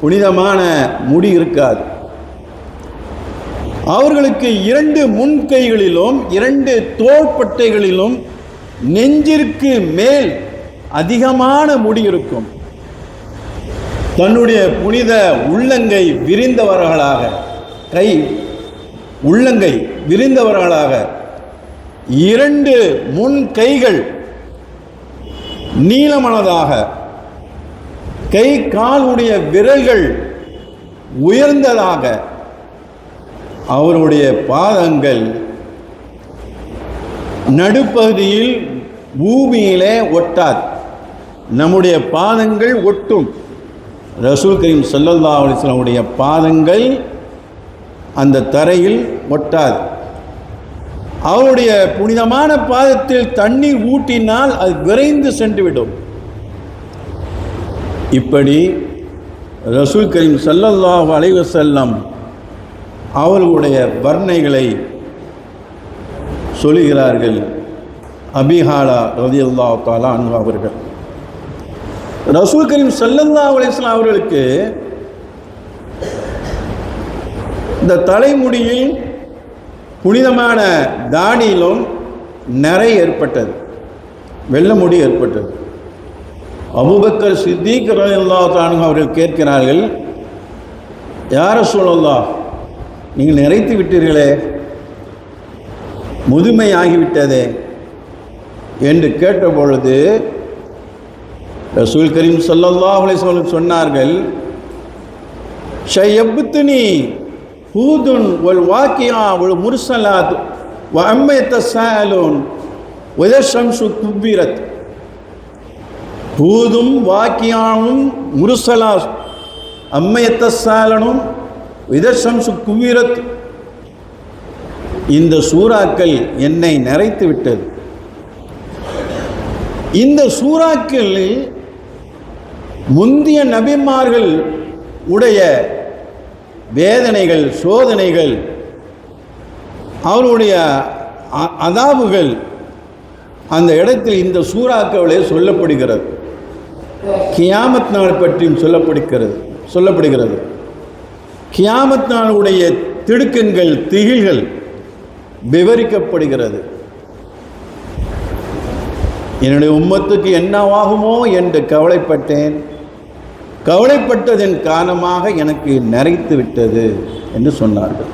புனிதமான முடி இருக்காது. அவர்களுக்கு 2 முன்கைகளிலும் 2 தோள்பட்டைகளிலும் நெஞ்சிற்கு மேல் அதிகமான முடி இருக்கும். தன்னுடைய புனித உள்ளங்கை விரிந்தவர்களாக, கை உள்ளங்கை விரிந்தவர்களாக, 2 முன் கைகள் நீளமானதாக, கை காலுடைய விரல்கள் உயர்ந்ததாக, அவருடைய பாதங்கள் நடுப்பகுதியில் பூமியிலே ஒட்டாது. நம்முடைய பாதங்கள் ஒட்டும். ரசூல் கரீம் ஸல்லல்லாஹு அலைஹி வஸல்லம் உடைய பாதங்கள் அந்த தரையில் ஒட்டாது. அவருடைய புனிதமான பாதத்தில் தண்ணீர் ஊட்டினால் அது விரைந்து சென்றுவிடும். இப்படி ரசூல் கரீம் ஸல்லல்லாஹு அலைஹி வஸல்லம் அவர்களுடைய வர்ணைகளை சொல்லுகிறார்கள் அபிஹாலா ரலியல்லாஹு தஆலா அன்ஹு அவர்கள். ரசூல் கரீம் ஸல்லல்லாஹு அலைஹி வஸல்லம் அவர்களுக்கு இந்த தலைமுடியில் புனிதமான தாடியிலும் நிறை ஏற்பட்டது, வெள்ளை முடி ஏற்பட்டது. அபூபக்கர் சித்திக் ரலியல்லாஹு தஆலா அன்ஹு அவர்கள் கேட்கிறார்கள், யா ரசூலல்லாஹ், நீங்கள் நிறைத்து விட்டீர்களே, முதுமை ஆகிவிட்டதே என்று கேட்டபொழுது ரசூல் கரீம் ஸல்லல்லாஹு அலைஹி வஸல்லம் சொன்னார்கள், ஷையப்துனி ஹூதுன் வல் வாக்கியா வல் முர்சலாத் வ அம்மா யத்தஸாலூன் வ இதா ஷம்ஸு குபிரத். ஹூதும் வாக்கியாவும் முர்சலாத் அம்மா யத்தஸாலூன் வ இதா ஷம்ஸு குபிரத், இந்த சூறாக்கள் என்னை நிறைத்து விட்டது. இந்த சூறாக்களில் முந்திய நபிமார்கள் உடைய வேதனைகள், சோதனைகள், அவருடைய அதாபுகள் அந்த இடத்தில் இந்த சூறாக்களே சொல்லப்படுகிறது. கியாமத் நாள் பற்றியும் சொல்லப்படுகிறது. கியாமத் நாளுடைய திடுக்கங்கள், திகில்கள் விவரிக்கப்படுகிறது. என்னுடைய உம்மத்துக்கு என்னவாகுமோ என்று கவலைப்பட்டேன். கவலைப்பட்டதன் காரணமாக எனக்கு நரைத்து விட்டது என்று சொன்னார்கள்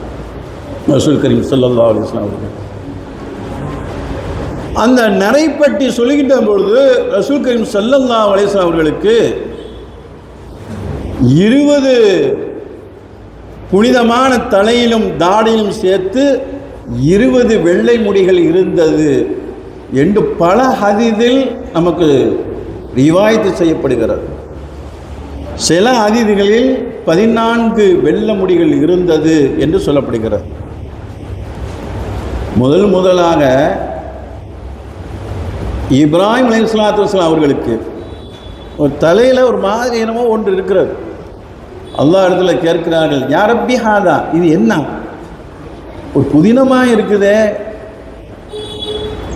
ரசூல் கரீம் ஸல்லல்லாஹு அலைஹி வஸல்லம் அவர்கள். அந்த நரை பற்றி சொல்கின்ற பொழுது ரசூல் கரீம் ஸல்லல்லாஹு அலைஹி வஸல்லம் அவர்களுக்கு 20 புனிதமான தலையிலும் தாடியிலும் சேர்த்து 20 வெள்ளை முடிகள் இருந்தது என்று பல ஹதீஸில் நமக்கு ரிவாயத்து செய்யப்படுகிறது. சில ஹதீஸ்களில் 14 வெள்ளை முடிகள் இருந்தது என்று சொல்லப்படுகிறது. முதலாக இப்ராஹிம் அலைஹிஸ்ஸலாத்து வஸ்ஸலாம் அவர்களுக்கு ஒரு தலையில் ஒரு மாதிரி என்னமோ ஒன்று இருக்கிறது. அல்லாஹ் இடத்துல கேட்கிறார்கள், யா ரப்பி ஹாதா, இது என்ன ஒரு புதினமாக இருக்குதே,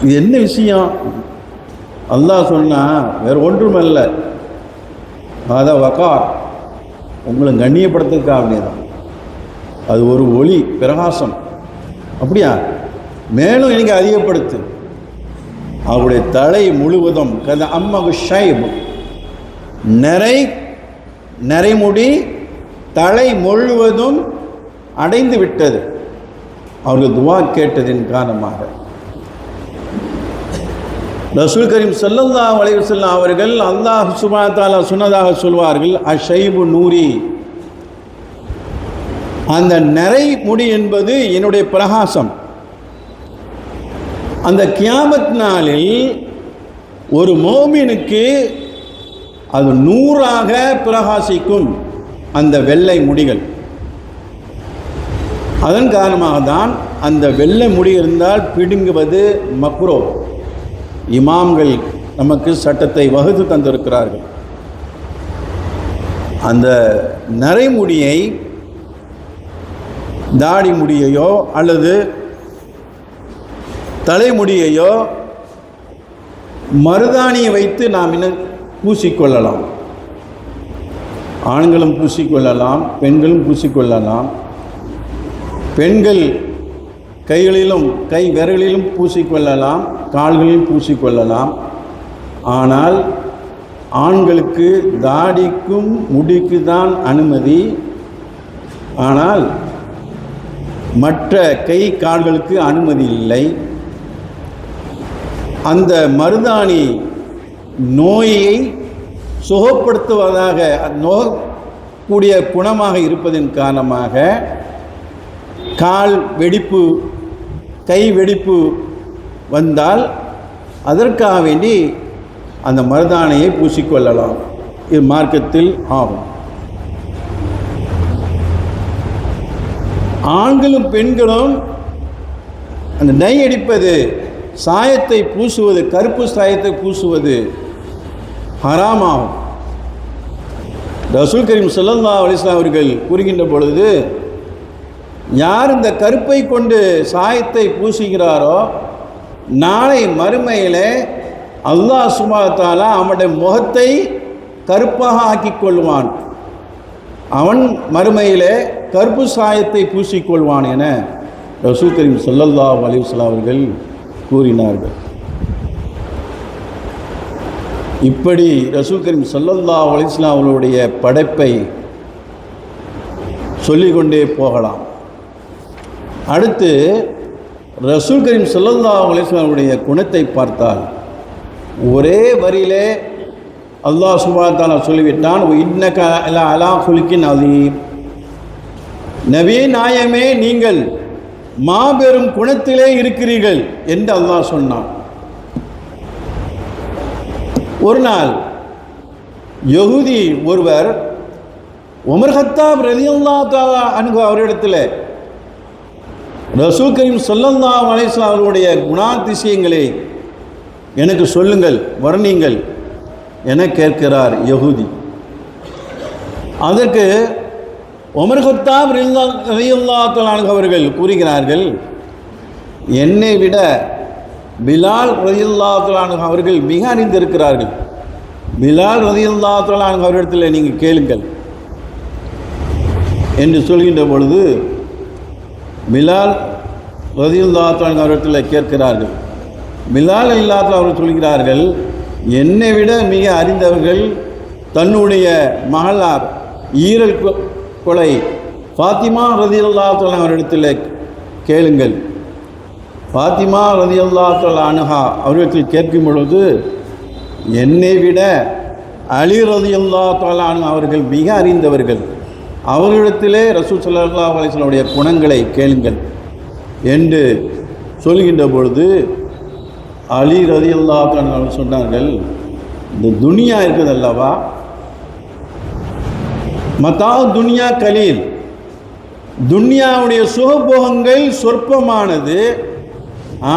இது என்ன விஷயம்? அல்லாஹ் சொன்னா வேறு ஒன்றுமல்ல, ஹாதா வகார், உங்களை கண்ணியப்படுத்துறதுக்காக அப்படிதான். அது ஒரு ஒளி பிரகாசம். அப்படியா? மேலும் எனக்கு அதிகப்படுத்து. அவருடைய தலை முழுவதும் கத அம்மகு ஷைப், நரைமுடி தலை முழுவதும் அடைந்து விட்டது அவர்கள் துவா கேட்டதின் காரணமாக. ரசூல் கரீம் ஸல்லல்லாஹு அலைஹி வஸல்லம் அவர்கள் அல்லாஹ் சுப்ஹானஹு வ தஆலா சொன்னதாக சொல்வார்கள், அஷைபு நூரி, அந்த நரை முடி என்பது என்னுடைய பிரகாசம். அந்த கியாமத் நாளில் ஒரு மோமினுக்கு அது 100ஆக பிரகாசிக்கும் அந்த வெள்ளை முடிகள். அதன் காரணமாக தான் அந்த வெள்ளை முடி இருந்தால் பிடுங்குவது மக்ரூ. இமாம்கள் நமக்கு சட்டத்தை வகுத்து தந்திருக்கிறார்கள். அந்த நரைமுடியை, தாடி முடியையோ அல்லது தலைமுடியையோ மருதாணியை வைத்து நாம் இன்னும் பூசிக்கொள்ளலாம். ஆண்களும் பூசிக்கொள்ளலாம், பெண்களும் பூசிக்கொள்ளலாம். பெண்கள் கைகளிலும் கை விரலிலும் பூசிக்கொள்ளலாம், கால்களிலும் பூசிக்கொள்ளலாம். ஆனால் ஆண்களுக்கு தாடிக்கும் முடிக்கு தான் அனுமதி. ஆனால் மற்ற கை கால்களுக்கு அனுமதி இல்லை. அந்த மருதாணி நோயை சுகப்படுத்துவதாக, நோயக்கூடிய குணமாக இருப்பதன் காரணமாக கால் வெடிப்பு, கை வெடிப்பு வந்தால் அதற்காக வேண்டி அந்த மருதாணியை பூசிக்கொள்ளலாம். இது மார்க்கத்தில் ஆகும். ஆண்களும் பெண்களும் அந்த டை அடிப்பது, சாயத்தை பூசுவது, கருப்பு சாயத்தை பூசுவது ஹராமாகும். ரசூல் கரீம் ஸல்லல்லாஹு அலைஹி வஸல்லம் அவர்கள் கூறுகின்ற பொழுது, யார் இந்த கருப்பை கொண்டு சாயத்தை பூசுகிறாரோ நாளை மறுமையிலே அல்லாஹ் சுப்ஹானஹு வ தஆலா அவனுடைய முகத்தை கருப்பாக ஆக்கிக் கொள்வான். அவன் மறுமையிலே கருப்பு சாயத்தை பூசிக்கொள்வான் என ரசூல் கரீம் ஸல்லல்லாஹு அலைஹி வஸல்லம் அவர்கள் கூறினார்கள். இப்படி ரசூல் கரீம் ஸல்லல்லாஹு அலைஹி வஸல்லம் அவர்களுடைய படைப்பை சொல்லிக்கொண்டே போகலாம். அடுத்து ரசூல் கரீம் ஸல்லல்லாஹு அலைஹி வஸல்லம் அவருடைய குணத்தை பார்த்தால் ஒரே வரியிலே அல்லாஹ் சுப்ஹானஹு வ தஆலா சொல்லிவிட்டான், இன்னக லஅலா குல்கின் அதீம், நபியே நாயகமே நீங்கள் மாபெரும் குணத்திலே இருக்கிறீர்கள் என்று அல்லாஹ் சொன்னான். ஒரு நாள் யஹூதி ஒருவர் உமர் கத்தாப் ரலியல்லாஹு தஆலா அன்ஹு அவரிடத்தில் ரசூல் கரீம் ஸல்லல்லாஹு அலைஹி வஸல்லம் அவருடைய குணாதிசயங்களை எனக்கு சொல்லுங்கள், வர்ணிங்கள் என கேட்கிறார் யஹூதி. அதற்கு உமர் கத்தாப் ரலியல்லாஹு தஆலா அன்ஹு அவர்கள் கூறுகிறார்கள், என்னை விட பிலால் ரலியல்லாஹு தஆலா அன்ஹு அவர்கள் மிக அறிந்திருக்கிறார்கள். பிலால் ரலியல்லாஹு தஆலா அன்ஹு அவரிடத்தில் நீங்கள் கேளுங்கள். என்று சொல்கின்ற பொழுது பிலால் ரலியல்லாஹு அன்ஹு அவர்களிடத்தில் கேட்கிறார்கள். பிலால் ரலியல்லாஹு அன்ஹு அவர்கள் சொல்கிறார்கள், என்னை விட மிக அறிந்தவர்கள் தன்னுடைய மகளார் ஈரல் கொலை ஃபாத்திமா ரலியல்லாஹு அன்ஹா அவரிடத்தில் கேளுங்கள். ஃபாத்திமா ரலியல்லாஹு அன்ஹா அவரிடத்தில் கேட்கும் பொழுது, என்னை விட அலி ரலியல்லாஹு அன்ஹு அவர்கள் மிக அறிந்தவர்கள், அவர்களிடத்திலே ரசூல் ஸல்லல்லாஹு அலைஹி வஸல்லம் குணங்களை கேளுங்கள் என்று சொல்கின்ற பொழுது அலி ரலியல்லாஹு அன்ஹு அவர்கள் சொன்னார்கள், இந்த துனியா இருக்குது அல்லவா, மத்தா துனியா கலீல், துனியாவுடைய சுகபோகங்கள் சொற்பமானது,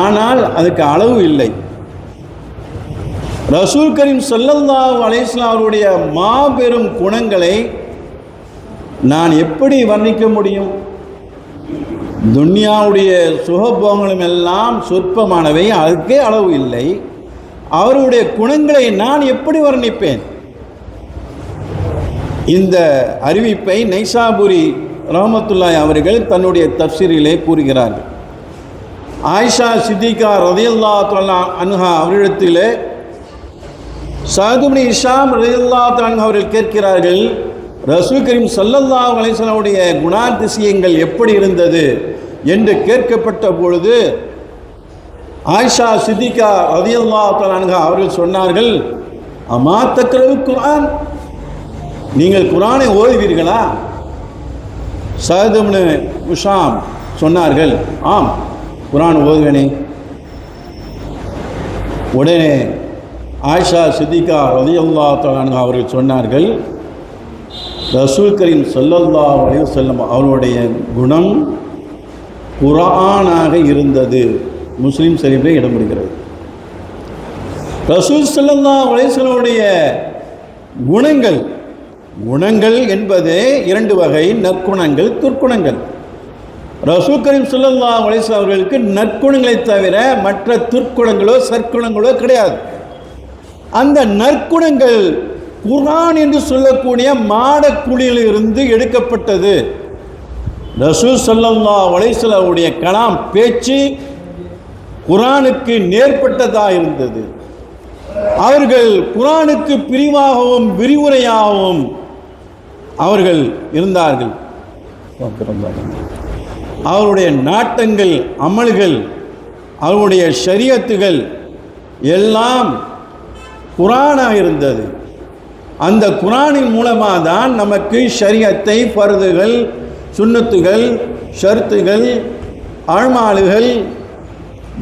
ஆனால் அதுக்கு அளவு இல்லை. ரசூல் கரீம் ஸல்லல்லாஹு அலைஹி வஸல்லம் அவருடைய மாபெரும் குணங்களை நான் எப்படி வர்ணிக்க முடியும்? துன்யாவுடைய சுகபோகங்களும் எல்லாம் சொற்பமானவை, அதுக்கே அளவு இல்லை. அவருடைய குணங்களை நான் எப்படி வர்ணிப்பேன்? இந்த அறிவிப்பை நைசாபுரி ரஹ்மத்துல்லாஹி அவர்கள் தன்னுடைய தஃப்சீரிலே கூறுகிறார்கள். ஆயிஷா சித்திகா ரலியல்லாஹு அன்ஹா அவரிடத்திலே சஅத் இப்னு ஹிஷாம் ரலியல்லாஹு அன்ஹு அவர்கள் கேட்கிறார்கள், ரசூல் கரீம் ஸல்லல்லாஹு அலைஹி வஸல்லம் குணாதிசயங்கள் எப்படி இருந்தது என்று கேட்கப்பட்ட பொழுது ஆயிஷா சித்திகா ரலியல்லாஹு அன்ஹா அவர்கள் சொன்னார்கள், அமா தக்ரவு குர்ஆன், நீங்கள் குர்ஆனை ஓதுவீர்களா? சஅத் இப்னு ஹிஷாம் சொன்னார்கள், ஆம், குர்ஆன் ஓதுவேனே. உடனே ஆயிஷா சித்திகா ரலியல்லாஹு அன்ஹா அவர்கள் சொன்னார்கள், ரசூல் கரீம் ஸல்லல்லாஹு அலைஹி வஸல்லம் அவருடைய குணம் குர்ஆனாக இருந்தது. முஸ்லிம் ஷரீஃபில் இடம் பிடிக்கிறது. ரசூல் ஸல்லல்லாஹு அலைஹி வஸல்லம் குணங்கள் என்பது இரண்டு வகை, நற்குணங்கள், துர்க்குணங்கள். ரசூல் கரீம் ஸல்லல்லாஹு அலைஹி வஸல்லம் அவர்களுக்கு நற்குணங்களை தவிர மற்ற துர்க்குணங்களோ சற்குணங்களோ கிடையாது. அந்த நற்குணங்கள் குர்ஆன் என்று சொல்லக்கூடிய மாடக்குழியிலிருந்து எடுக்கப்பட்டது. ரசூல் ஸல்லல்லாஹு அலைஹி வஸல்லம் அவருடைய கலாம் பேச்சு குர்ஆனுக்கு நேர்பட்டதாக இருந்தது. அவர்கள் குர்ஆனுக்கு பிரிவாகவும் விரிவுரையாகவும் அவர்கள் இருந்தார்கள். அவருடைய நாட்டங்கள், அமல்கள், அவருடைய ஷரியத்துகள் எல்லாம் குர்ஆனாக இருந்தது. அந்த குர்ஆனின் மூலமாக தான் நமக்கு ஷரியத்தை, ஃபர்துகள், சுன்னத்துகள், ஷர்த்துகள், அமால்கள்,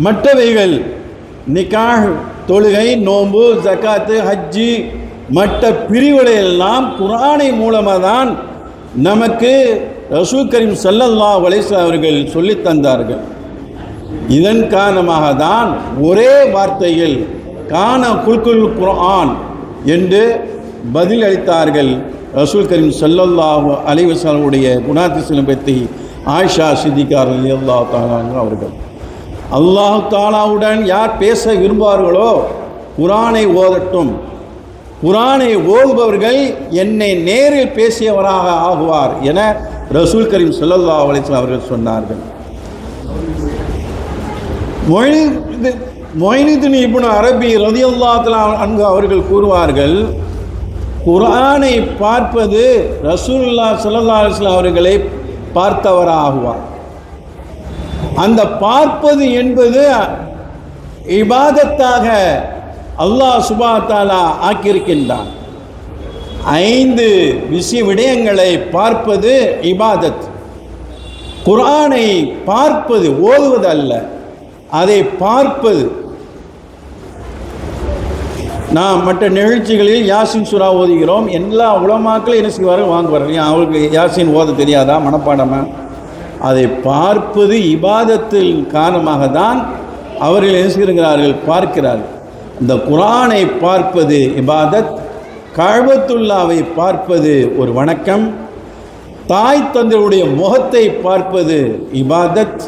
மற்றவைகள், நிக்காஹ், தொழுகை, நோன்பு, ஜகாத்து, ஹஜ்ஜி, மற்ற பிரிவுகளை எல்லாம் குர்ஆனின் மூலமாக தான் நமக்கு ரசூல் கரீம் ஸல்லல்லாஹு அலைஹி வஸல்லம் அவர்கள் சொல்லித் தந்தார்கள். இதன் காரணமாக தான் ஒரே வார்த்தையில் கான குல்குல் குர்ஆன் என்று பதில் அளித்தார்கள். ரசூல் கரீம் ஸல்லல்லாஹு அலைஹி வஸல்லம் குணாதிசயம் பற்றி ஆயிஷா சித்திகா ரலியல்லாஹு தஆலா அவர்கள், அல்லாஹ் தஆலாவுடன் யார் பேச விரும்புவார்களோ குர்ஆனை ஓதட்டும், குர்ஆனை ஓதுபவர்கள் என்னை நேரில் பேசியவராக ஆகுவார் என ரசூல் கரீம் ஸல்லல்லாஹு அலைஹி வஸல்லம் அவர்கள் சொன்னார்கள். மொய்னுதீன் இப்னு அரபி ரலியல்லாஹு தஆலா அன்ஹு அவர்கள் கூறுவார்கள், குர்ஆனை பார்ப்பது ரசூலுல்லாஹி ஸல்லல்லாஹு அலைஹி வஸல்லம் அவர்களை பார்த்தவராகுவார். அந்த பார்ப்பது என்பது இபாதத்தாக அல்லாஹ் சுப்ஹானஹு வ தஆலா ஆக்கியிருக்கின்றான். 5 விடயங்களை பார்ப்பது இபாதத். குர்ஆனை பார்ப்பது, ஓதுவது அல்ல, அதை பார்ப்பது. நாம் மற்ற நிகழ்ச்சிகளில் யாசின் சூரா ஓதுகிறோம். எல்லா உலமாக்களும் என்ன செய்வார்கள், வாங்குவார்கள். அவருக்கு யாசின் ஓத தெரியாதா, மனப்பாடமா? அதை பார்ப்பது இபாதத்தில் காரணமாக தான் அவர்கள் என்ன செய்கிறார்கள், பார்க்கிறார்கள். இந்த குர்ஆனை பார்ப்பது இபாதத், கஅபத்துல்லாவை பார்ப்பது ஒரு வணக்கம், தாய் தந்தையுடைய முகத்தை பார்ப்பது இபாதத்,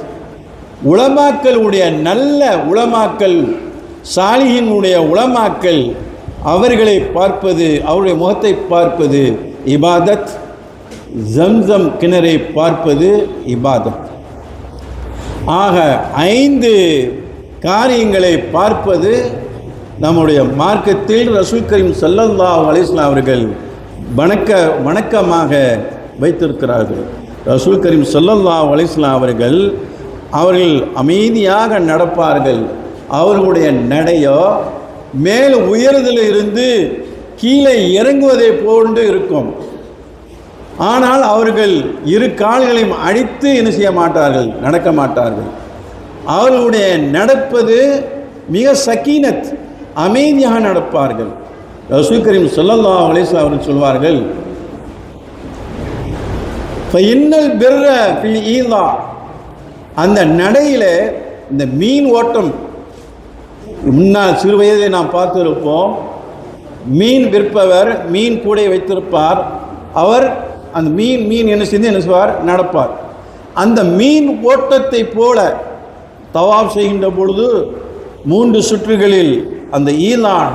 உலமாக்களுடைய நல்ல உலமாக்கள், சாலிஹினுடைய உலமாக்கள் அவர்களை பார்ப்பது, அவருடைய முகத்தை பார்ப்பது இபாதத். ஜம்சம் கிணறை பார்ப்பது இபாதத். ஆக 5 காரியங்களை பார்ப்பது நம்முடைய மார்க்கத்தில் ரசூல் கரீம் ஸல்லல்லாஹு அலைஹி வஸல்லம் அவர்கள் வணக்கமாக வைத்திருக்கிறார்கள். ரசூல் கரீம் ஸல்லல்லாஹு அலைஹி வஸல்லம் அவர்கள் அமைதியாக நடப்பார்கள். அவர்களுடைய நடையோ மேல் உயர்தலில் இருந்து கீழே இறங்குவதை போன்று இருக்கும். ஆனால் அவர்கள் 2 கால்களையும் அடித்து என்ன செய்ய மாட்டார்கள், நடக்க மாட்டார்கள். அவர்களுடைய நடப்பது மிக சக்கீனத், அமைதியாக நடப்பார்கள். ரசூல் கரீம் ஸல்லல்லாஹு அலைஹி வஸல்லம் அவர்கள் சொல்வார்கள், ஃபஇன்னல் பிர்ர ஃபில் ஈதா, அந்த நடையில் இந்த மீன் ஓட்டம், முன்னால் சிறு வயதை நாம் பார்த்திருப்போம். மீன் விற்பவர் மீன் கூடை வைத்திருப்பார். அவர் அந்த மீன் என்ன செய்வார், நடப்பார். அந்த மீன் ஓட்டத்தை போல தவாப் செய்கின்ற பொழுது 3 சுற்றுகளில் அந்த ஈலான்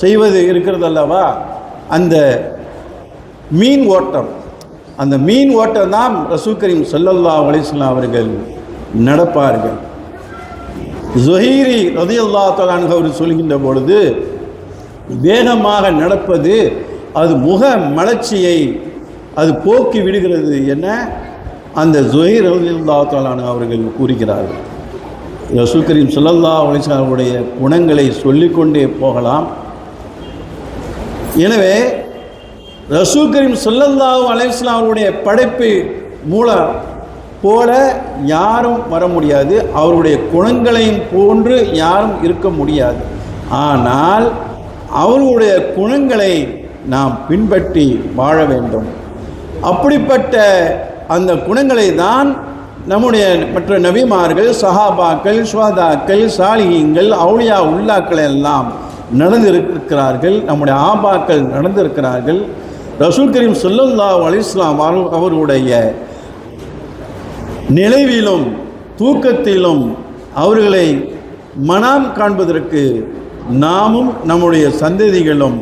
செய்வது இருக்கிறது அல்லவா, அந்த மீன் ஓட்டம், அந்த மீன் ஓட்டம் தான் ரசூல் கரீம் ஸல்லல்லாஹு அலைஹி வஸல்லம் அவர்கள் நடப்பார்கள். ஸுஹைரி ரலியல்லாஹு தஆலா அன்ஹு அவர் சொல்கின்ற பொழுது, வேகமாக நடப்பது அது முக மலர்ச்சியை அது போக்கி விடுகிறது என அந்த ஸுஹைரி ரலியல்லாஹு தஆலா அன்ஹு அவர்கள் கூறுகிறார்கள். ரசூல் கரீம் ஸல்லல்லாஹு அலைஹி வஸல்லம் அவருடைய குணங்களை சொல்லிக்கொண்டே போகலாம். எனவே ரசூல் கரீம் ஸல்லல்லாஹு அலைஹி வஸல்லம் அவருடைய படைப்பு மூலம் போல யாரும் வர முடியாது. அவருடைய குணங்களையும் போன்று யாரும் இருக்க முடியாது. ஆனால் அவர்களுடைய குணங்களை நாம் பின்பற்றி வாழ வேண்டும். அப்படிப்பட்ட அந்த குணங்களை தான் நம்முடைய மற்ற நபிமார்கள், சஹாபாக்கள், ஷுஹதாக்கள், சாலிஹீன்கள், அவுலியா உல்லாக்கள் எல்லாம் நடந்திருக்கிறார்கள். நம்முடைய ஆபாக்கள் நடந்திருக்கிறார்கள். ரசூல் கரீம் ஸல்லல்லாஹு அலைஹி வஸல்லம் அவர்களுடைய நினைவிலும் தூக்கத்திலும் அவர்களை மனம் காண்பதற்கு நாமும் நம்முடைய சந்ததிகளும்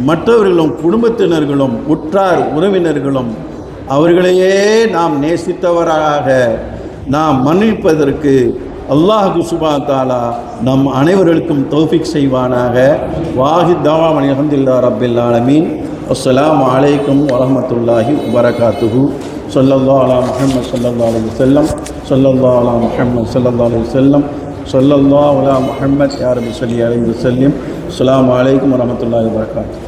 மற்றவர்களும் குடும்பத்தினர்களும் உற்றார் உறவினர்களும் அவர்களையே நாம் நேசித்தவராக நாம் மன்னிப்பதற்கு அல்லாஹ் சுப்ஹானஹு தஆலா நம் அனைவர்களுக்கும் தௌஃபீக் செய்வானாக. வாஹித் தவாமணி அல்ஹம்துலில்லாஹி ரப்பில் ஆலமீன். அஸ்ஸலாமு அலைக்கும் வரஹ்மத்துல்லாஹி வபரகாத்துஹு. ஸல்லல்லாஹு அலா முஹம்மத் ஸல்லல்லாஹு அலைஹி வஸல்லம். ஸல்லல்லாஹு அலா முஹம்மத் ஸல்லல்லாஹு அலைஹி வஸல்லம். ஸல்லல்லாஹு அலா முஹம்மத் யா ரப்பி ஸல்லி அலைஹி வஸல்லம். அஸ்ஸலாமு அலைக்கும் வரஹ்மத்துல்லாஹி வபரகாத்துஹு.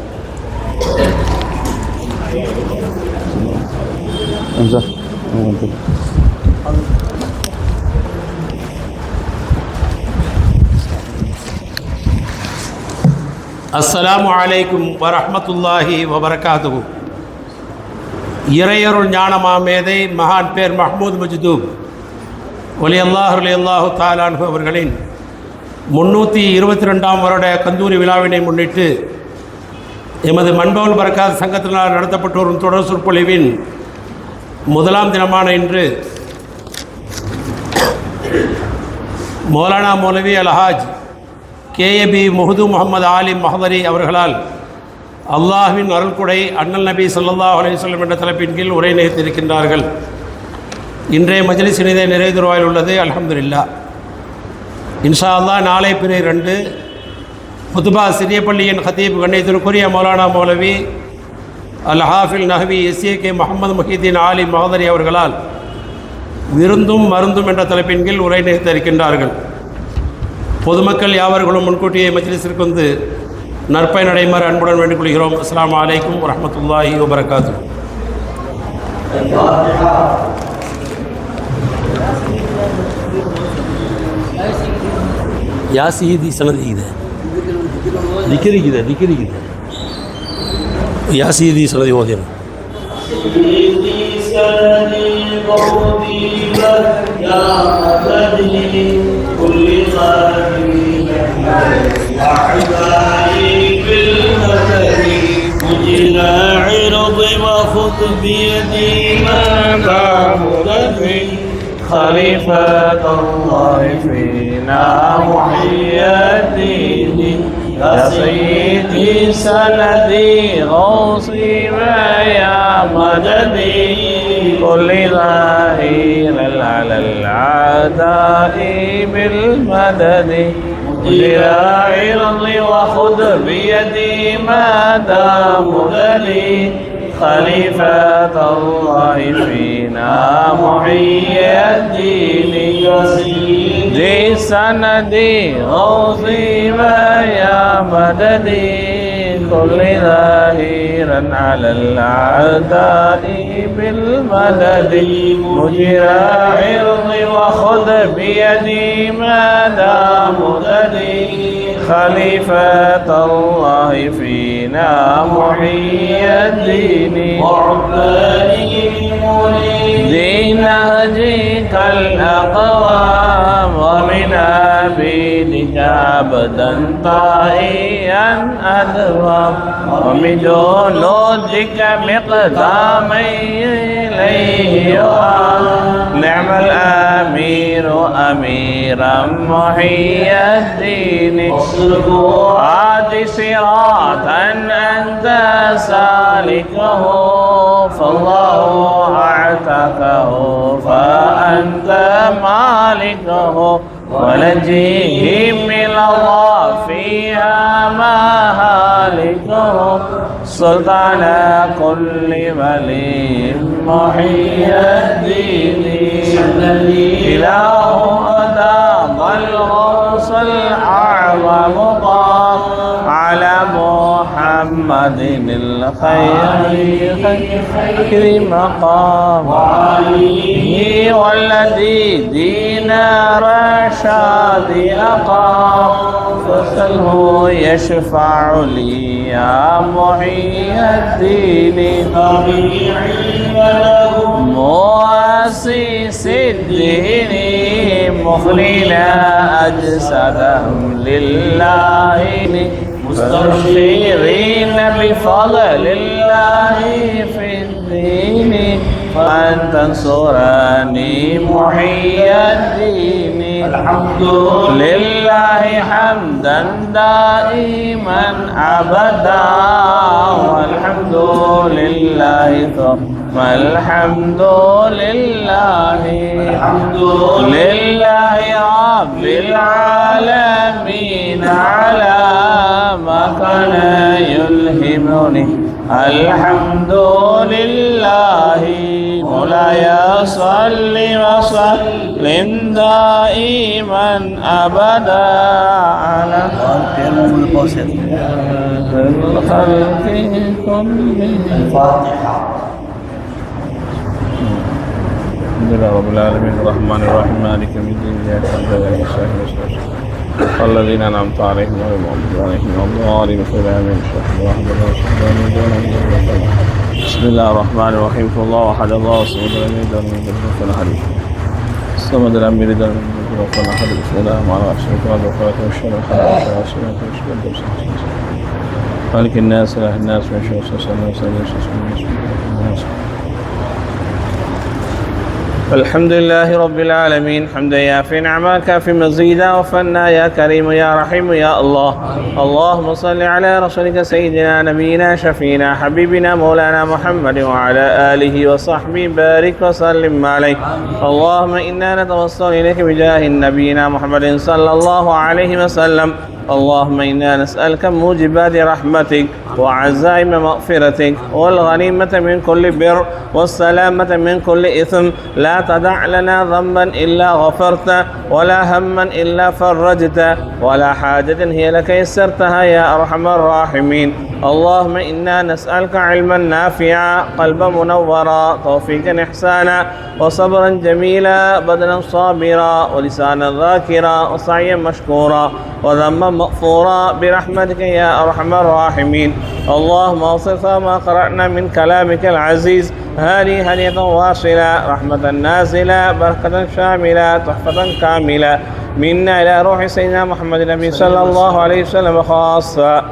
அஸ்ஸலாமு அலைக்கும் வரஹ்மத்துல்லாஹி வபரகாத்துஹு. இறையருள் ஞானமாமேதை மகான் பேர் மஹ்மூத் மஜ்தூப் வலியல்லாஹு தஆலா அன்ஹு அவர்களின் 322ஆம் வருட கந்தூரி விழாவினை முன்னிட்டு எமது மன்பவுல் பரக்காத் சங்கத்தினால் நடத்தப்பட்டு வரும் தொடர் சொற்பொழிவின் முதலாம் தினமான இன்று மௌலானா மௌலவி அல்ஹாஜ் கேஏபி முஹது முகமது ஆலிம் மஹதரி அவர்களால் அல்லாஹ்வின் அருள்கொடை அண்ணல் நபி ஸல்லல்லாஹு அலைஹி வஸல்லம் என்ற தலைப்பின் கீழ் உரை நிகழ்த்தியிருக்கின்றார்கள். இன்றைய மஜ்லிஸ் இனிதே நிறைவுவாயில் உள்ளது. அல்ஹம்துலில்லாஹ். இன்ஷா அல்லாஹ் நாளை பிறை 2 குத்துபா சிறிய பள்ளியின் ஹத்தீப் கண்ணியத்திற்குரிய மௌலானா மௌலவி அல் ஹாஃபில் நஹ்வி SAK முஹம்மது முஹிதீன் ஆலிம் மஹதரி அவர்களால் விருந்தும் மருந்தும் என்ற தலைப்பின் கீழ் உரை நிகழ்த்தியிருக்கின்றார்கள். பொதுமக்கள் யாவர்களும் முன்கூட்டியே மஜ்லிஸிற்கு வந்து நற்பயன் அடைமாறு அன்புடன் வேண்டிக் கொள்கிறோம். அஸ்ஸலாமு அலைக்கும் வரஹ்மத்துல்லாஹி வபரகாத்துஹு. யா சீதி சனதி இது திக்ரிக்குது யா சீதி சனதி ஓதிரும். وخذ بيدي ما كاملت خليفة الله فينا محيي الدين يا سيدي سندي غوصي ويا مددي كل ظهير على العداء بالمدد مجرى عرضي وخذ بيدي ما دام لي خليفة الله فينا محيي الدين يا سندي غوثي ويا مددي كل ظهيرا على الأعداء بالمدد مجرى عرضي وخذ بيدي ما دام مددي خليفة الله فينا محيي الدين وعبادي دين نهجك الأقوام ومن عبيدك عبدا طائيا أدوم ومن جنودك مقدامي إليه يوم نعم الأمير أميرا محيي الدين عاد صراطا أنت سالكه فالله أعتقه فأنت مالكه ونجيه من الله فيها مهالكه سلطان كل ولي محيي الدين إله أدام الغوص الأعظم قام على محمد الخير مقام وعليه والذي دين رشاد أقام فسله يشفع لي يا محيي الدين مؤسس الدين مخلينا أجسادهم لله مستبشرين بفضل الله في الدين وأن تنصرني محيي الدين الحمد لله حمدا دائما أبدا والحمد لله ثم الحمد لله رب العالمين على ما كان يلهمني الحمد لله مولاي صل وسلم دائما أبدا على الخلق كلهم الفاتحة. الحمد لله رب العالمين الرحمن الرحيم مالك يوم الدين إياك نعبد وإياك نستعين الذين أنعمت عليهم غير المغضوب عليهم ولا الضالين بسم الله الرحمن الرحيم قل الله أحد الله الصمد لم يلد ولم يولد ولم يكن له الصمد لم يلد ولم يولد ولم يكن له بسم الله الرحمن الرحيم والشر خالق الناس إله الناس من شر الناس الحمد لله رب العالمين حمدا يافي نعمك في مزيدا وفنا يا كريم يا رحيم يا الله اللهم صل على رسولك سيدنا نبينا شفينا حبيبنا مولانا محمد وعلى آله وصحبه بارك وسلم عليه اللهم إنا نتوسل إليك بجاه نبينا محمد صلى الله عليه وسلم اللهم إنا نسألك موجبات رحمتك وعزائم مغفرتك والغنيمة من كل بر والسلامة من كل إثم لا تدع لنا ذنبا إلا غفرته ولا هما إلا فرجته ولا حاجة هي لك يسرتها يا أرحم الراحمين اللهم إنا نسألك علما نافعا قلبا منورا توفيقا إحسانا وصبرا جميلا بدنا صابرا ولسانا ذاكرا وسعيا مشكورا وذنبا مغفورا برحمتك يا أرحم الراحمين اللهم اوصف ما قرأنا من كلامك العزيز هذه هدية واصلة رحمة نازلة بركة شاملة تحفة كاملة منا إلى روح سيدنا محمد النبي صلى الله عليه وسلم خاصة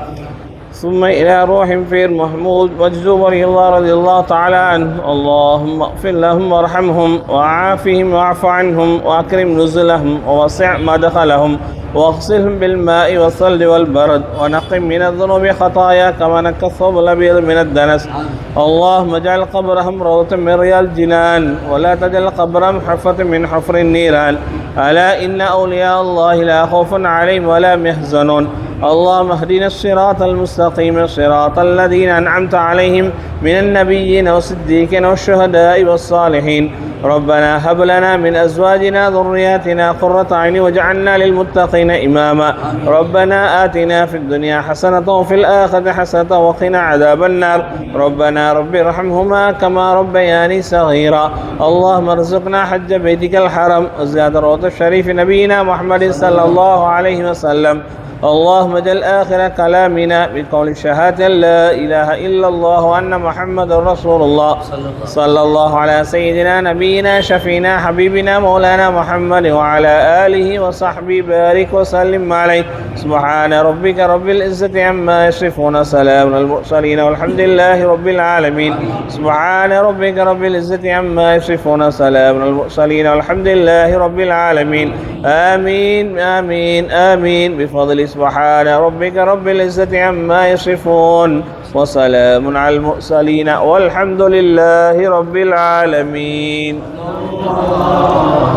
ثم إلى روح فير محمود مجذوب رضي الله تعالى عنه اللهم اغفر لهم وارحمهم وعافهم واعف عنهم وأكرم نزلهم ووسع مدخلهم واغسلهم بالماء والثلج والبرد ونقم من الذنوب خطايا كما نقى الثوب الأبيض من الدنس. اللهم اجعل قبرهم روضة من رياض الجنان ولا تجعل قبرهم حفرة من حفر النيران. ألا إن أولياء الله لا خوف عليهم ولا هم يحزنون. اللهم اهدنا الصراط المستقيم صراط الذين أنعمت عليهم من النبيين والصديقين والشهداء والصالحين. ربنا هب لنا من أزواجنا ذرياتنا قرة أعين واجعلنا للمتقين إماما. ربنا آتنا في الدنيا حسنة وفي الآخرة حسنة وقنا عذاب النار. ربنا رب ارحمهما كما ربياني صغيرا. اللهم ارزقنا حج بيتك الحرم وزيادة روضة الشريف نبينا محمد صلى الله عليه وسلم. اللهم اجعل آخر كلامنا بقول شهادة لا إله إلا الله وأن محمد رسول الله. صلى الله على سيدنا نبينا شفينا حبيبنا مولانا محمد وعلى آله وصحبه بارك وسلم عليه. سبحان ربك رب العزة عما يصفون سلام على المرسلين والحمد لله رب العالمين. سبحان ربك رب العزة عما يصفون سلام على المرسلين والحمد لله رب العالمين. آمين آمين آمين بفضل سبحان ربك رب العزة عما يصفون وسلام على المرسلين والحمد لله رب العالمين.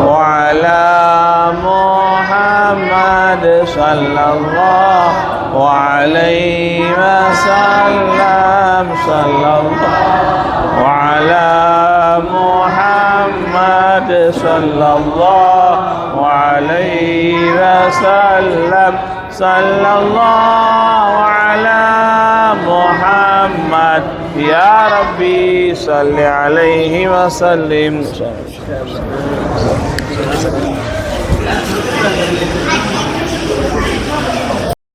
وعلى محمد صلى الله عليه وسلم صلى الله وعلى محمد صلى الله عليه وسلم صلى الله على محمد. يا ربي صل عليه وسلم.